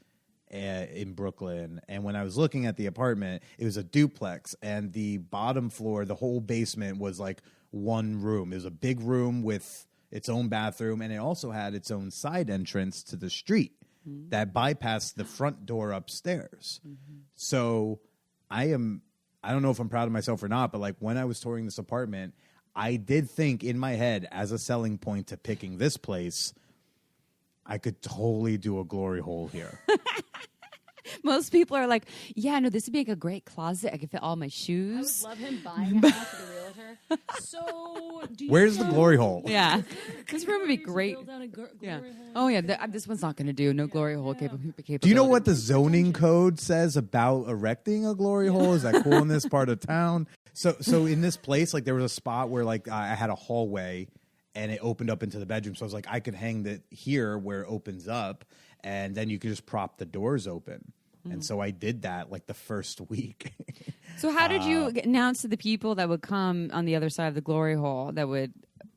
in Brooklyn, and when I was looking at the apartment, it was a duplex, and the bottom floor, the whole basement was like one room. It was a big room with its own bathroom, and it also had its own side entrance to the street that bypassed the front door upstairs. So I don't know if I'm proud of myself or not, but like when I was touring this apartment, I did think in my head as a selling point to picking this place, I could totally do a glory hole here. Most people are like, yeah, no, this would make a great closet. I could fit all my I would shoes. love him buying a house with a realtor. So, do you Where's the know- glory hole? Yeah. This room would be To great. build out a Yeah. glory hole? Oh, yeah. This one's not going to do. No glory hole capability. Do you know what the zoning code says about erecting a glory hole? Is that cool in this part of town? So in this place, like there was a spot where like I had a hallway and it opened up into the bedroom. So I was like, I could hang that here where it opens up, and then you could just prop the doors open. And so I did that like the first week. So how did you announce to the people that would come on the other side of the glory hole that would,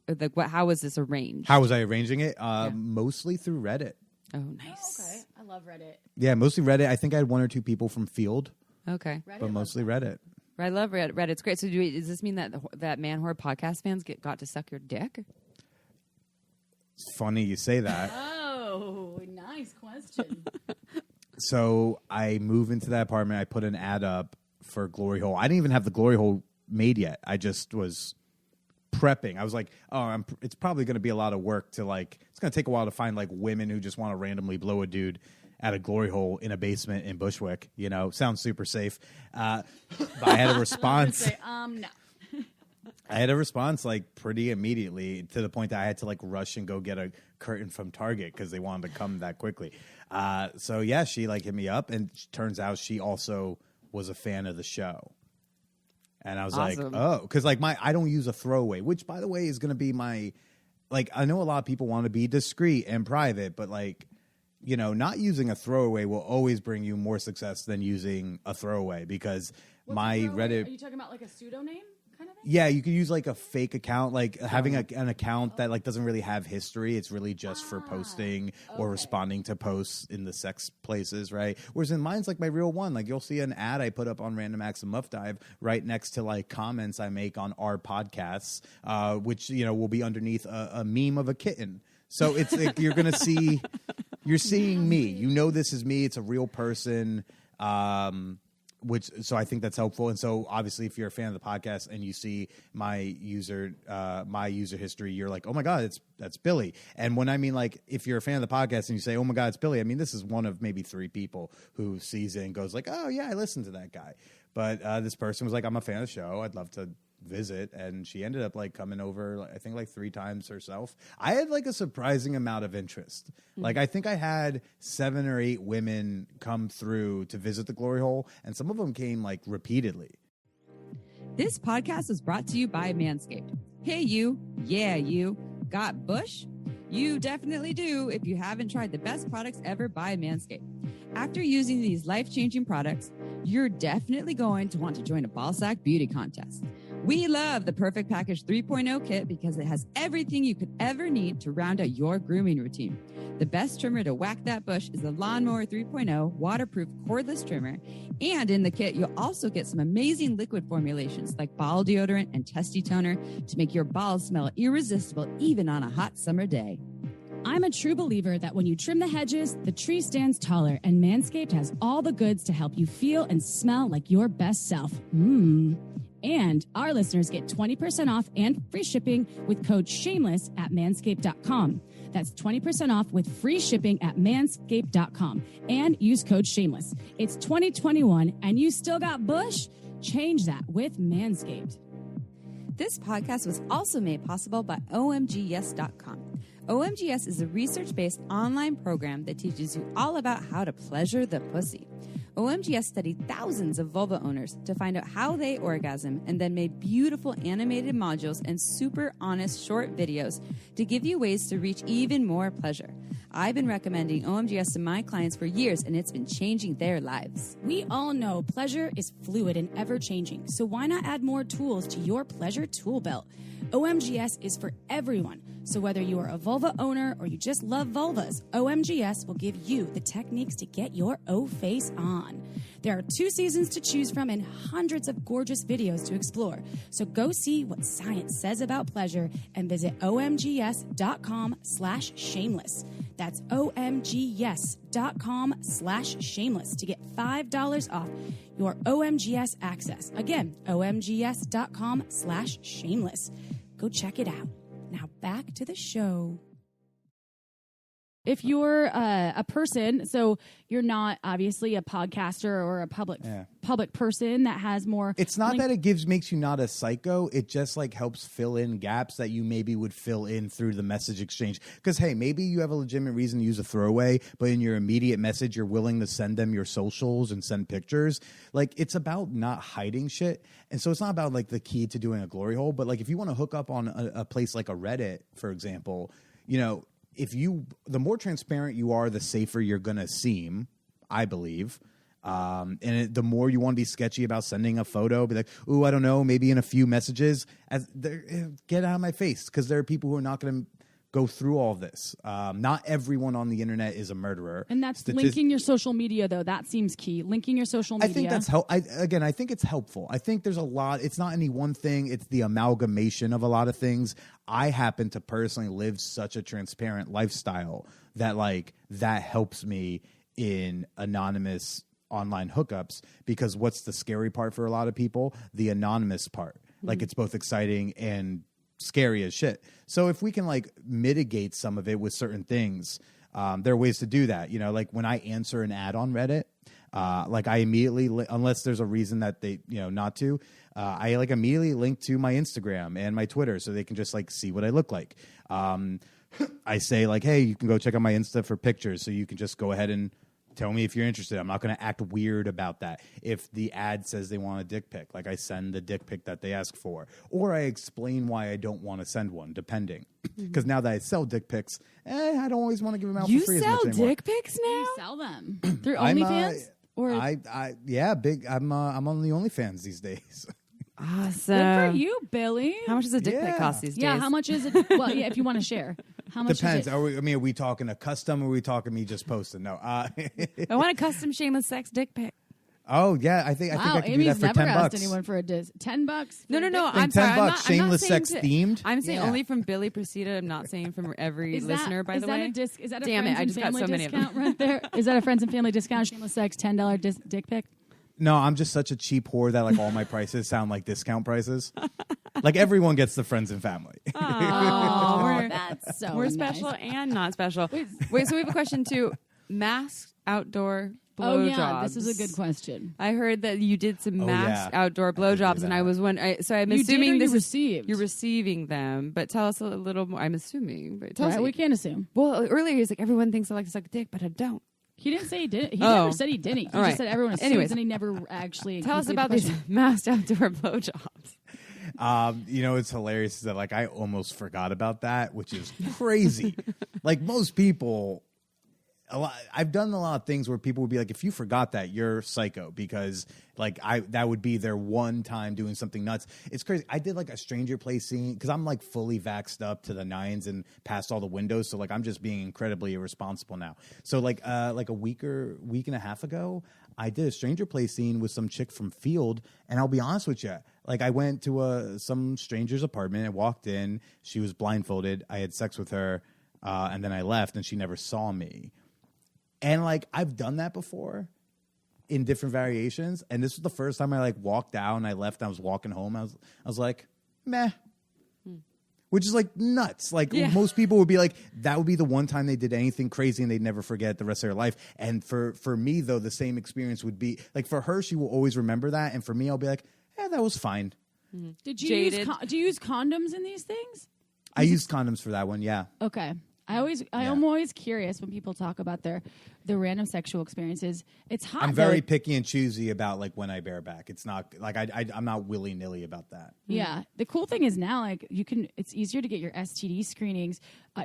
like, what? How was this arranged? How was I arranging it? Mostly through Reddit. Oh, nice. Okay. I love Reddit. Yeah, mostly Reddit. I think I had one or two people from Field, Okay. Reddit but mostly Reddit. I love Reddit. Reddit's great. So does this mean that that Manwhore Podcast fans got to suck your dick? It's funny you say that. Oh, nice question. So I move into that apartment. I put an ad up for Glory Hole. I didn't even have the Glory Hole made yet. I just was prepping. I was like, oh, it's probably going to be a lot of work to like, it's going to take a while to find like women who just want to randomly blow a dude at a glory hole in a basement in Bushwick. You know, sounds super safe. But I had a response. No. I had a response like pretty immediately, to the point that I had to like rush and go get a curtain from Target because they wanted to come that quickly. So yeah, she like hit me up, and turns out she also was a fan of the show. And I was Awesome. like, oh, because like I don't use a throwaway, which by the way is going to be my, like, I know a lot of people want to be discreet and private, but like, you know, not using a throwaway will always bring you more success than using a throwaway, because my Reddit. Are you talking about like a pseudonym kind of thing? Yeah, you could use like a fake account, like having an account that like doesn't really have history. It's really just for posting or responding to posts in the sex places, right? Whereas in mine's like my real one. Like you'll see an ad I put up on Random Acts of Muff Dive right next to like comments I make on our podcasts, which, you know, will be underneath a meme of a kitten. So it's like you're gonna see, you're seeing me. You know, this is me. It's a real person. So I think that's helpful. And so obviously if you're a fan of the podcast and you see my user history, you're like, oh my God, that's Billy. And when I mean, like, if you're a fan of the podcast and you say, oh my God, it's Billy, I mean, this is one of maybe 3 people who sees it and goes like, oh yeah, I listened to that guy. But this person was like, I'm a fan of the show. I'd love to visit. And she ended up like coming over, I think like 3 times herself. I had like a surprising amount of interest. Like I think I had 7 or 8 women come through to visit the glory hole, and some of them came like repeatedly. This podcast is brought to you by Manscaped. Hey, you. Yeah, you. Got bush? You definitely do if you haven't tried the best products ever by Manscaped. After using these life-changing products, you're definitely going to want to join a ballsack beauty contest. We love the Perfect Package 3.0 kit because it has everything you could ever need to round out your grooming routine. The best trimmer to whack that bush is the Lawnmower 3.0 waterproof cordless trimmer. And in the kit, you'll also get some amazing liquid formulations like ball deodorant and testy toner to make your balls smell irresistible even on a hot summer day. I'm a true believer that when you trim the hedges, the tree stands taller, and Manscaped has all the goods to help you feel and smell like your best self. And our listeners get 20% off and free shipping with code SHAMELESS at manscaped.com. That's 20% off with free shipping at manscaped.com. And use code SHAMELESS. It's 2021 and you still got bush? Change that with Manscaped. This podcast was also made possible by OMGYes.com. OMGYes is a research-based online program that teaches you all about how to pleasure the pussy. OMGYes studied thousands of vulva owners to find out how they orgasm, and then made beautiful animated modules and super honest short videos to give you ways to reach even more pleasure. I've been recommending OMGYes to my clients for years, and it's been changing their lives. We all know pleasure is fluid and ever-changing, so why not add more tools to your pleasure tool belt? OMGYes is for everyone, so whether you are a vulva owner or you just love vulvas, OMGYes will give you the techniques to get your O-face on. There are 2 seasons to choose from and hundreds of gorgeous videos to explore, so go see what science says about pleasure and visit omgyes.com/shameless. That's omgyes.com/shameless to get $5 off your OMGYes access. Again, omgyes.com/shameless. Go check it out. Now back to the show. if you're a person, so you're not obviously a podcaster or a public person that has more. It's not that it makes you not a psycho. It just like helps fill in gaps that you maybe would fill in through the message exchange. Because hey, maybe you have a legitimate reason to use a throwaway, but in your immediate message, you're willing to send them your socials and send pictures. Like it's about not hiding shit. And so it's not about like the key to doing a glory hole, but like if you want to hook up on a place like a Reddit, for example, you know, the more transparent you are, the safer you're going to seem, I believe. The more you want to be sketchy about sending a photo, be like, ooh, I don't know, maybe in a few messages, get out of my face, because there are people who are not going to go through all this. Not everyone on the internet is a murderer. And that's linking your social media, though. That seems key. Linking your social media. I think that's I think it's helpful. I think there's a lot. It's not any one thing. It's the amalgamation of a lot of things. I happen to personally live such a transparent lifestyle that like that helps me in anonymous online hookups, because what's the scary part for a lot of people? The anonymous part. Like it's both exciting and scary as shit. So if we can like mitigate some of it with certain things, there are ways to do that. You know, like when I answer an ad on Reddit, like I immediately, unless there's a reason that they, you know, not to, I like immediately link to my Instagram and my Twitter so they can just like see what I look like. I say like, hey, you can go check out my Insta for pictures, so you can just go ahead and tell me if you're interested. I'm not going to act weird about that. If the ad says they want a dick pic, like I send the dick pic that they ask for, or I explain why I don't want to send one, depending. Because now that I sell dick pics, I don't always want to give them out for free as much anymore. You sell dick pics now? You sell them through OnlyFans? Big. I'm on the OnlyFans these days. Awesome. Good for you, Billy. How much does a dick pic cost these days? Yeah, how much is it? Well, yeah, if you want to share. How much depends. Is it? Are we talking a custom, or are we talking me just posting? No. I want a custom shameless sex dick pic. Oh yeah, I think I can Amy's do that for never $10. asked anyone for a $10. No. I'm sorry. $10 shameless sex themed. I'm saying only from Billy Procida. I'm not saying from every listener. By the way, is that a damn friends it? I and just got family so many discount right there? Is that a friends and family discount? Shameless sex $10 dick pic. No, I'm just such a cheap whore that like all my prices sound like discount prices. Like everyone gets the friends and family. Oh, that's so we're nice. special and not special. Wait, so we have a question too. Masked outdoor blowjobs. Oh yeah, this is a good question. I heard that you did some masked outdoor blowjobs, and I was wondering. So I'm you assuming did or you you're receiving them, but tell us a little more. I'm assuming, but tell us. We can't assume. Well, earlier he's like, everyone thinks I like to suck a dick, but I don't. He didn't say he did. He never said he didn't. He just said everyone assumes, and he never actually. Tell us about these masked outdoor blowjobs. You know, it's hilarious is that like I almost forgot about that, which is crazy. Like most people, I've done a lot of things where people would be like, if you forgot that, you're psycho, because like that would be their one time doing something nuts. It's crazy. I did like a stranger place scene because I'm like fully vaxxed up to the nines and past all the windows. So like I'm just being incredibly irresponsible now. So like a week and a half ago, I did a stranger place scene with some chick from Field, and I'll be honest with you. Like I went to some stranger's apartment and walked in. She was blindfolded. I had sex with her, and then I left, and she never saw me. And like I've done that before in different variations, and this was the first time I like walked out and I left and I was walking home. I was like, meh. Which is like nuts. Like most people would be like, that would be the one time they did anything crazy and they'd never forget the rest of their life. And for me though, the same experience would be like, for her, she will always remember that, and for me, I'll be like, that was fine. Did you do you use condoms in these things? I used condoms for that one. Yeah. Okay. I'm always curious when people talk about their random sexual experiences. It's hot. I'm very picky and choosy about like when I bear back. It's not like I'm not willy-nilly about that. Yeah. The cool thing is now, like it's easier to get your STD screenings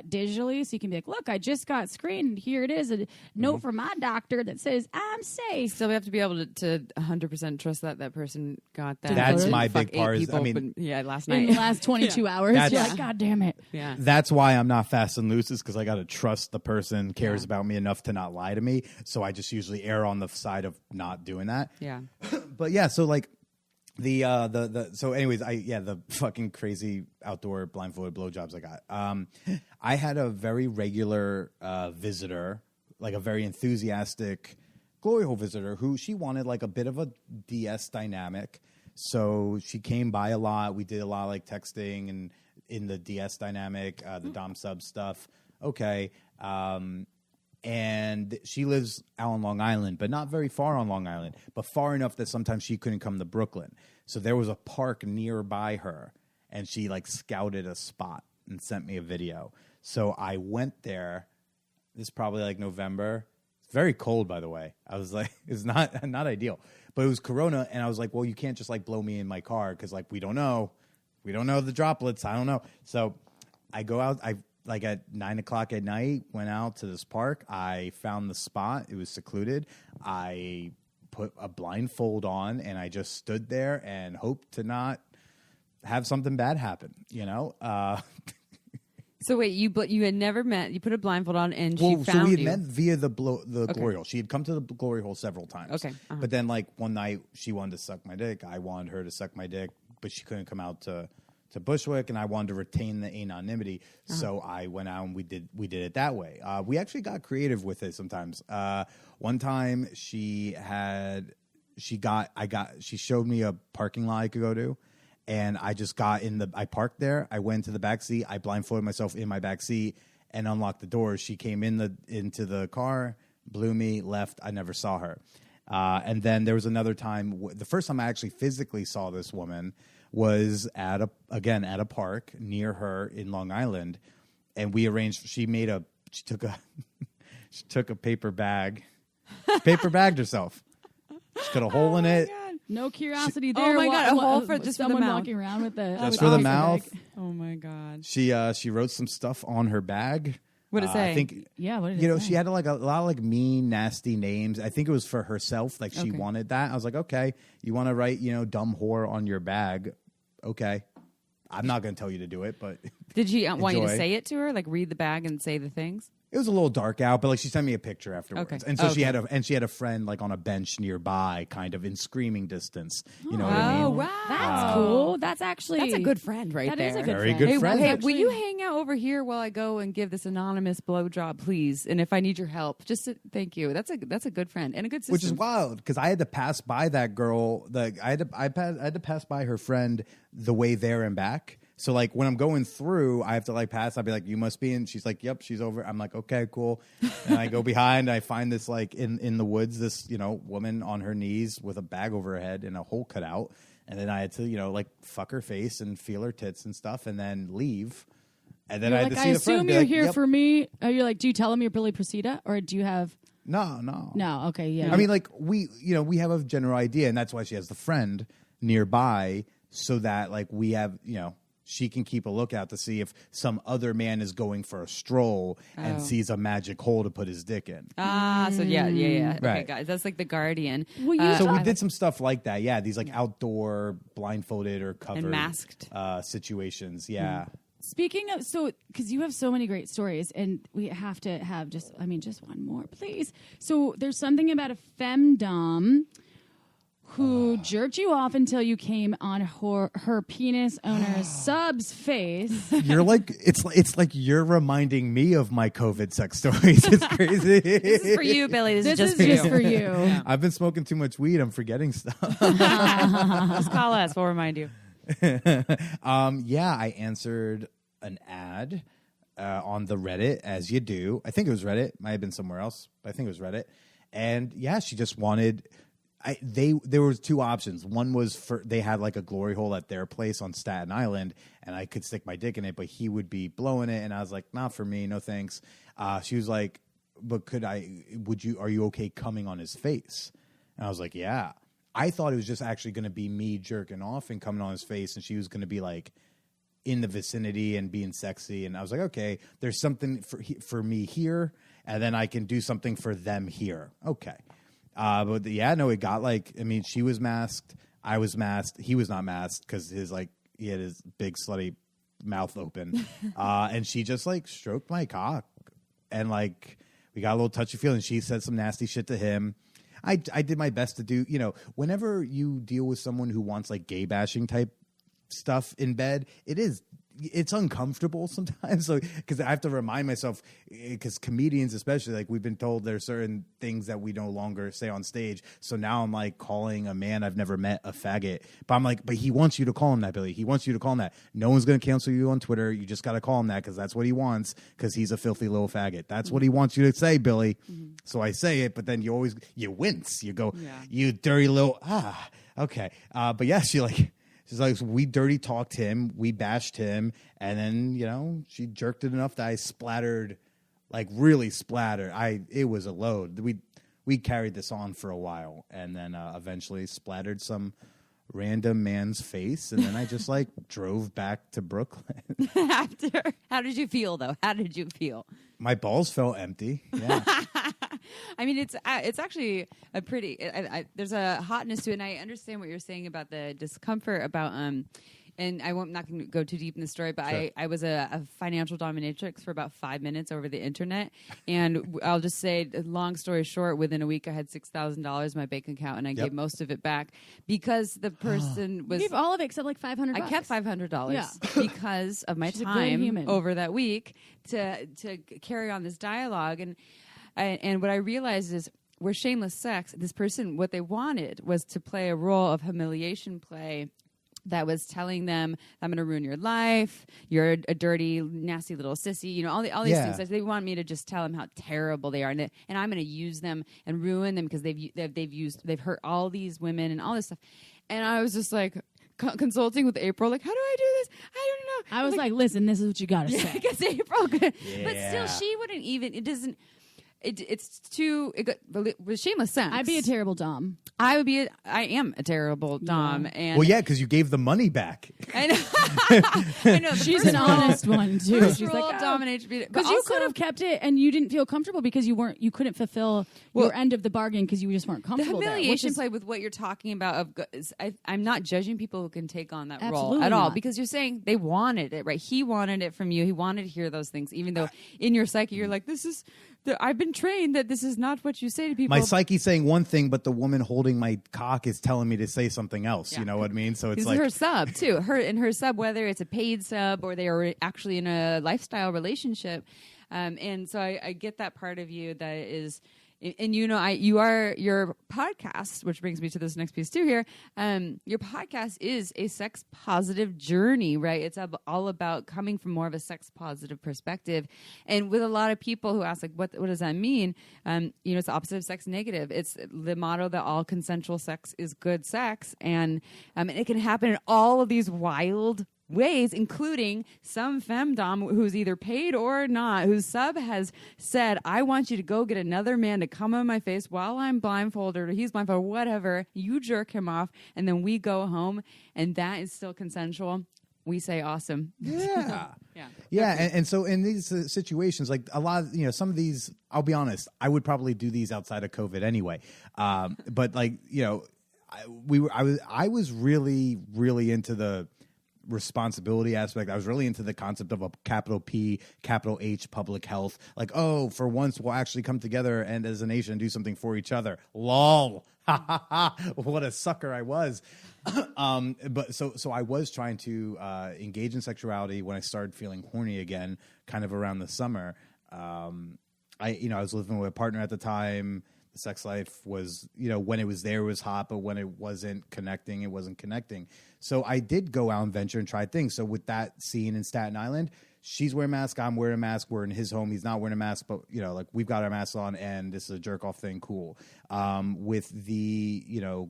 digitally, so you can be like, look, I just got screened. Here it is, a note from my doctor that says I'm safe. Still, we have to be able to 100% trust that person got that. That's my big part. Last night in the last 22 hours, you're like, God damn it. Yeah. That's why I'm not fast and loose, is because I got to trust the person cares about me enough to not lie to me. So I just usually err on the side of not doing that. Yeah. But yeah, so like the fucking crazy outdoor blindfolded blowjobs I got. I had a very regular visitor, like a very enthusiastic glory hole visitor, who she wanted like a bit of a DS dynamic. So she came by a lot. We did a lot of like texting and in the DS dynamic, the Dom sub stuff. Okay. And she lives out on Long Island, but not very far on Long Island, but far enough that sometimes she couldn't come to Brooklyn. So there was a park nearby her, and she like scouted a spot and sent me a video. So I went there. This is probably like November. It's very cold, by the way. I was like, it's not ideal, but it was Corona, and I was like, well, you can't just like blow me in my car because like we don't know the droplets. I don't know. So I go out. I like at 9:00 at night went out to this park. I found the spot. It was secluded. I put a blindfold on, and I just stood there and hoped to not have something bad happen. You know. So wait, you had never met. You put a blindfold on, and she found so we had you. met via the glory hole. She had come to the glory hole several times. Okay, but then like one night she wanted to suck my dick. I wanted her to suck my dick, but she couldn't come out to Bushwick, and I wanted to retain the anonymity. So I went out and we did it that way. We actually got creative with it sometimes. One time she showed me a parking lot I could go to. And I just I parked there. I went to the back seat. I blindfolded myself in my back seat and unlocked the doors. She came into the car, blew me, left. I never saw her. And then there was another time. The first time I actually physically saw this woman was at a park near her in Long Island. And we arranged, she took a paper bag. She paper bagged herself. She cut a hole in it. God. No curiosity there. Oh my God, a hole for just someone for the mouth. walking around with the just for the mouth. Oh my God. She wrote some stuff on her bag. What did it say? I think what did it say? she had like a lot of like mean, nasty names. I think it was for herself. Like she wanted that. I was like, okay, you want to write dumb whore on your bag? Okay, I'm not going to tell you to do it, but did she want you to say it to her? Like read the bag and say the things? It was a little dark out, but like she sent me a picture afterwards, and so she had a friend like on a bench nearby, kind of in screaming distance. You know what I mean? Oh wow, that's cool. That's a good friend right that there. Is a good Very friend. good friend. Hey, will you hang out over here while I go and give this anonymous blowjob, please? And if I need your help, thank you. That's a good friend and a good sister. Which is wild because I had to pass by that girl. I had to pass by her friend the way there and back. So, like, when I'm going through, I have to, like, pass. I'll be like, you must be in. She's like, yep, she's over. I'm like, okay, cool. And I go behind. I find this, like, in the woods, this, woman on her knees with a bag over her head and a hole cut out. And then I had to, like, fuck her face and feel her tits and stuff and then leave. And then I had to see the friend. I assume you're here for me. You're like, do you tell him you're Billy Procida? Or do you have... No. No, okay, yeah. I mean, like, we have a general idea. And that's why she has the friend nearby so that, like, we have, she can keep a lookout to see if some other man is going for a stroll and sees a magic hole to put his dick in. So yeah. Okay, Right. guys, that's like the Guardian. So we did some stuff like that. Yeah, these like outdoor blindfolded or covered and masked situations. Yeah. Speaking of, because you have so many great stories, and we have to have just one more, please. So there's something about a FemDom who jerked you off until you came on her penis owner's sub's face. You're like, it's like you're reminding me of my COVID sex stories. It's crazy. This is for you, Billy. This is just for you. Yeah. I've been smoking too much weed. I'm forgetting stuff. Just call us. We'll remind you. I answered an ad on the Reddit, as you do. I think it was Reddit. Might have been somewhere else, but I think it was Reddit. And yeah, she just wanted... there was two options. One was they had like a glory hole at their place on Staten Island, and I could stick my dick in it, but he would be blowing it, and I was like, not for me, no thanks. She was like, but are you okay coming on his face? And I was like, yeah. I thought it was just actually going to be me jerking off and coming on his face, and she was going to be like in the vicinity and being sexy, and I was like, okay, there's something for me here, and then I can do something for them here. Okay. But it got she was masked. I was masked. He was not masked because he had his big slutty mouth open. And she just stroked my cock and we got a little touchy feeling. She said some nasty shit to him. I did my best to do, whenever you deal with someone who wants gay bashing type stuff in bed, it is it's uncomfortable sometimes. So because I have to remind myself, because comedians especially, like we've been told there's certain things that we no longer say on stage. So now I'm like calling a man I've never met a faggot. But I'm like, but he wants you to call him that, Billy. He wants you to call him that. No one's going to cancel you on Twitter. You just got to call him that because that's what he wants, because he's a filthy little faggot. That's what he wants you to say, Billy. So I say it, but then you wince. You go, you dirty little, okay. But yeah, she's like, we dirty talked him, we bashed him, and then, she jerked it enough that I splattered, like really splattered. It was a load. We carried this on for a while, and then eventually splattered some random man's face, and then I just like drove back to Brooklyn. After, how did you feel though? How did you feel? My balls felt empty. Yeah. I mean, it's actually a pretty. There's a hotness to it, and I understand what you're saying about the discomfort about And I'm not going to go too deep in the story, but sure. I was a financial dominatrix for about 5 minutes over the internet. And I'll just say, long story short, within a week I had $6,000 in my bank account, and I gave most of it back because the person was... You gave all of it except like $500. I kept $500 because of my time over that week to carry on this dialogue. And what I realized is, where Shameless Sex, this person, what they wanted was to play a role of humiliation play that was telling them, I'm going to ruin your life, you're a dirty, nasty little sissy, all these things. They want me to just tell them how terrible they are, and I'm going to use them and ruin them because they've hurt all these women and all this stuff. And I was just like consulting with April, like, how do I do this? I don't know. I was like, listen, this is what you got to say. I guess April could, but still, she wouldn't even. It doesn't. It's too. With Shameless Sex, I'd be a terrible dom. I am a terrible dom. And because you gave the money back. I know. I know. She's an honest one too. She's like domination, because you could have kept it and you didn't feel comfortable because you couldn't fulfill your end of the bargain because you just weren't comfortable. The humiliation play with what you're talking about. I'm not judging people who can take on that role at all, because you're saying they wanted it, right? He wanted it from you. He wanted to hear those things, even though in your psyche you're like, this is. I've been trained that this is not what you say to people. My psyche's saying one thing, but the woman holding my cock is telling me to say something else. Yeah. You know what I mean? So it's like her sub too. Her sub, whether it's a paid sub or they are actually in a lifestyle relationship, and so I get that part of you that is. And you are your podcast, which brings me to this next piece too here. Your podcast is a sex positive journey, right? It's all about coming from more of a sex positive perspective. And with a lot of people who ask, like, what does that mean? It's the opposite of sex negative. It's the motto that all consensual sex is good sex. And it can happen in all of these wild ways, including some femdom who's either paid or not, whose sub has said, I want you to go get another man to come on my face while I'm blindfolded, or he's blindfolded, whatever. You jerk him off, and then we go home, and that is still consensual. We say awesome. Yeah. And so in these situations, like a lot of, some of these, I'll be honest, I would probably do these outside of COVID anyway. But like, I was really, really into the responsibility aspect. I was really into the concept of a capital P, capital H, public health. Like, for once we'll actually come together and as a nation do something for each other. Lol. What a sucker I was. But so I was trying to engage in sexuality when I started feeling horny again, kind of around the summer. I was living with a partner at the time. The sex life was, when it was there, it was hot, but when it wasn't connecting, it wasn't connecting. So I did go out and venture and try things. So with that scene in Staten Island, she's wearing a mask, I'm wearing a mask, we're in his home, he's not wearing a mask, but, like we've got our masks on and this is a jerk-off thing, cool. With the,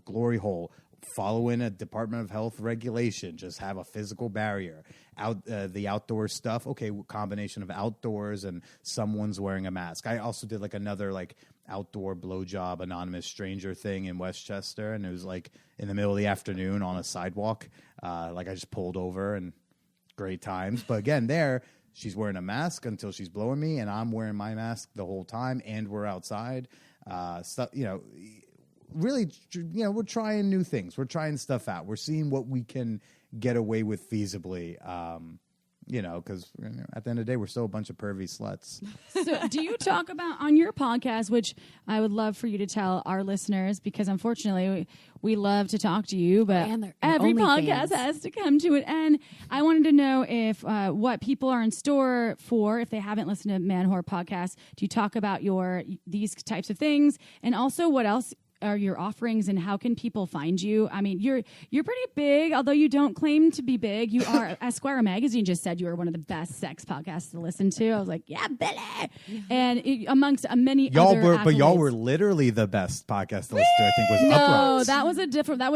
glory hole, following a Department of Health regulation, just have a physical barrier. The outdoor stuff, okay, combination of outdoors and someone's wearing a mask. I also did like another outdoor blowjob anonymous stranger thing in Westchester, and it was like in the middle of the afternoon on a sidewalk. I just pulled over and great times. But again, there she's wearing a mask until she's blowing me, and I'm wearing my mask the whole time, and we're outside. Really, we're trying new things. We're trying stuff out. We're seeing what we can get away with feasibly. because at the end of the day, we're still a bunch of pervy sluts. So do you talk about on your podcast, which I would love for you to tell our listeners, because unfortunately we love to talk to you, but every podcast has to come to an end. I wanted to know if what people are in store for, if they haven't listened to Manwhore Podcast. Do you talk about these types of things? And also what else are your offerings and how can people find you? I mean, you're pretty big, although you don't claim to be big. You are. Esquire magazine just said you were one of the best sex podcasts to listen to. I was like, yeah, Billy. And amongst many other accolades. But y'all were literally the best podcast to listen to. I think was No, Uproxx. that was a different. That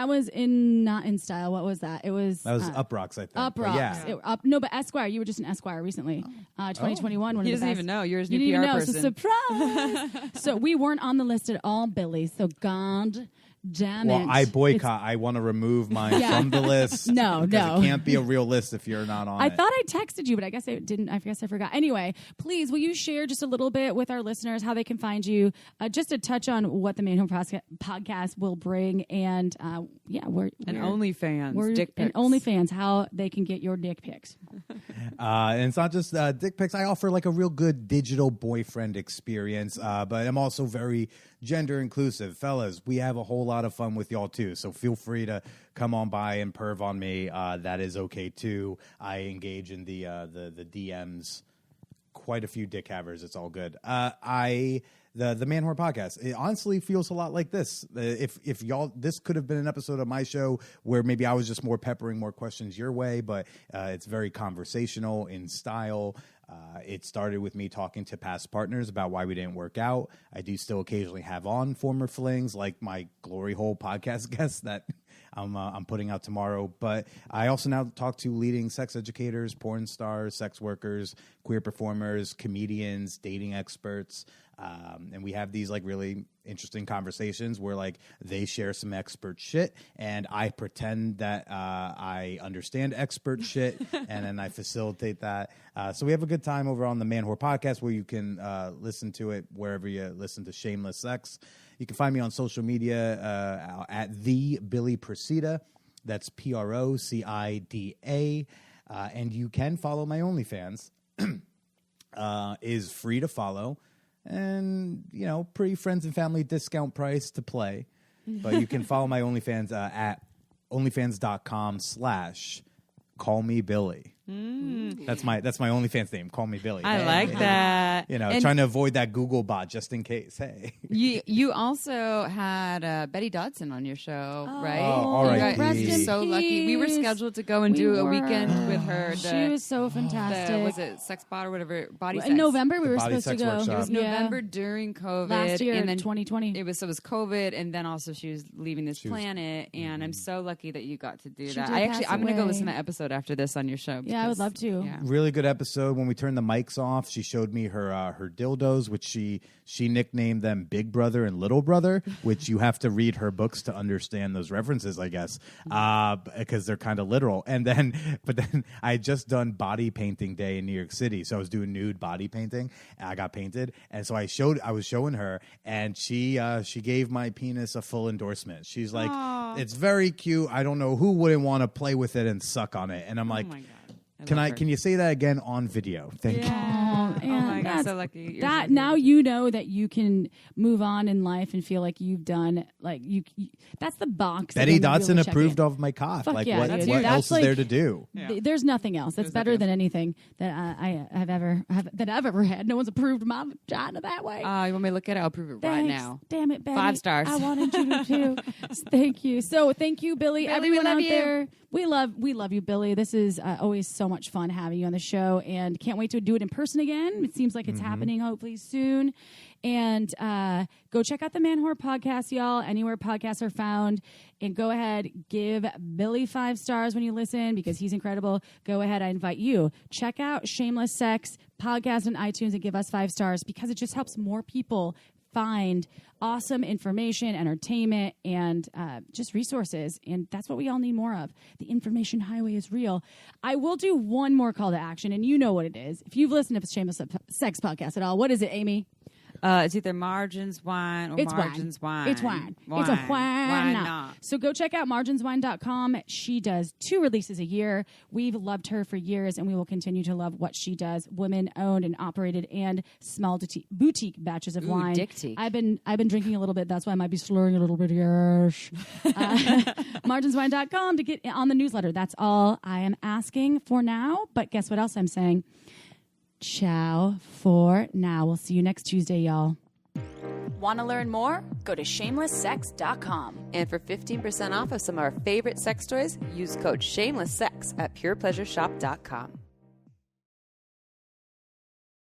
was not in style. What was that? It was Uproxx. I think. Uproxx. Yeah. No, but Esquire. You were just an Esquire recently. 2021. One He of the doesn't best. even know. You're his You new didn't PR even know. person. So surprise. So we weren't on the list at all, Billy. So God damn it. Well, I boycott. I want to remove mine from the list. No. It can't be a real list if you're not on it. I thought I texted you, but I guess I didn't. I guess I forgot. Anyway, please, will you share just a little bit with our listeners how they can find you? Just to touch on what the Manwhore Podcast will bring, and we're OnlyFans, dick pics. and OnlyFans, how they can get your dick pics. And it's not just dick pics. I offer like a real good digital boyfriend experience, but I'm also very gender inclusive. Fellas, we have a whole lot of fun with y'all too, so feel free to come on by and perv on me. That is okay too. I engage in the DMs. Quite a few dick havers. It's all good. The Manwhore Podcast, it honestly feels a lot like this. If y'all, this could have been an episode of my show where maybe I was just more peppering more questions your way, but it's very conversational in style. It started with me talking to past partners about why we didn't work out. I do still occasionally have on former flings, like my Glory Hole podcast guest that I'm putting out tomorrow. But I also now talk to leading sex educators, porn stars, sex workers, queer performers, comedians, dating experts. And we have these like really interesting conversations where like they share some expert shit and I pretend that I understand expert shit and then I facilitate that. So we have a good time over on the Manwhore Podcast where you can listen to it wherever you listen to Shameless Sex. You can find me on social media at the Billy Procida. That's Procida. And you can follow my OnlyFans. Is free to follow. And, pretty friends and family discount price to play. But you can follow my OnlyFans at onlyfans.com/callmebilly. That's my OnlyFans name. Call me Billy. I like that. Trying to avoid that Google bot just in case. Hey. You also had Betty Dodson on your show, right? Oh, all right. Rest in So lucky. We were peace. scheduled to go and do a weekend with her. She was so fantastic. Was it Sex Bot or whatever? Body Sex. In November, we The were Body supposed to Sex go. Workshop. It was November during COVID. Last year, and then 2020. It was COVID, and then also she was leaving this planet. And I'm so lucky that you got to do that. I'm going to go listen to that episode after this on your show. Yeah, I would love to. Yeah. Really good episode. When we turned the mics off, she showed me her dildos, which she nicknamed them Big Brother and Little Brother, which you have to read her books to understand those references, I guess, because they're kind of literal. But then I had just done body painting day in New York City, so I was doing nude body painting, and I got painted, and so I was showing her, and she gave my penis a full endorsement. She's like, Aww. It's very cute. I don't know who wouldn't want to play with it and suck on it, and I'm like. Oh my God. Can you say that again on video? Thank you. Oh my God, so lucky. That now you know that you can move on in life and feel like you've done like you that's the box. Betty Dodson approved of my cock. Fuck like yeah, what dude. else That's is like- there to do? Yeah. There's nothing else. That's better than anything that I've ever had. No one's approved my vagina that way. You want me to look at it? I'll prove it right Thanks. now. Damn it, Betty. 5 stars. I wanted you to too. Thank you. So thank you, Billy. Billy, Everyone we love out you. there, we love you, Billy. This is always so much fun having you on the show, and can't wait to do it in person again. It seems like it's happening hopefully soon. And go check out the Manwhore Podcast, y'all, anywhere podcasts are found. And go ahead, give Billy 5 stars when you listen because he's incredible. Go ahead, I invite you. Check out Shameless Sex Podcast on iTunes and give us 5 stars because it just helps more people find awesome information, entertainment, and just resources. And that's what we all need more of. The information highway is real. I will do one more call to action, and you know what it is. If you've listened to the Shameless Sex Podcast at all, what is it, Amy? It's either Margins Wine or Margins Wine. It's wine. It's a wine. Why not? So go check out marginswine.com. She does 2 releases a year. We've loved her for years, and we will continue to love what she does. Women-owned and operated and small boutique batches of wine. Dictique. I've been drinking a little bit. That's why I might be slurring a little bit here. Marginswine.com to get on the newsletter. That's all I am asking for now. But guess what else I'm saying? Ciao for now. We'll see you next Tuesday, y'all. Want to learn more? Go to shamelesssex.com. And for 15% off of some of our favorite sex toys, use code SHAMELESSSEX at purepleasureshop.com.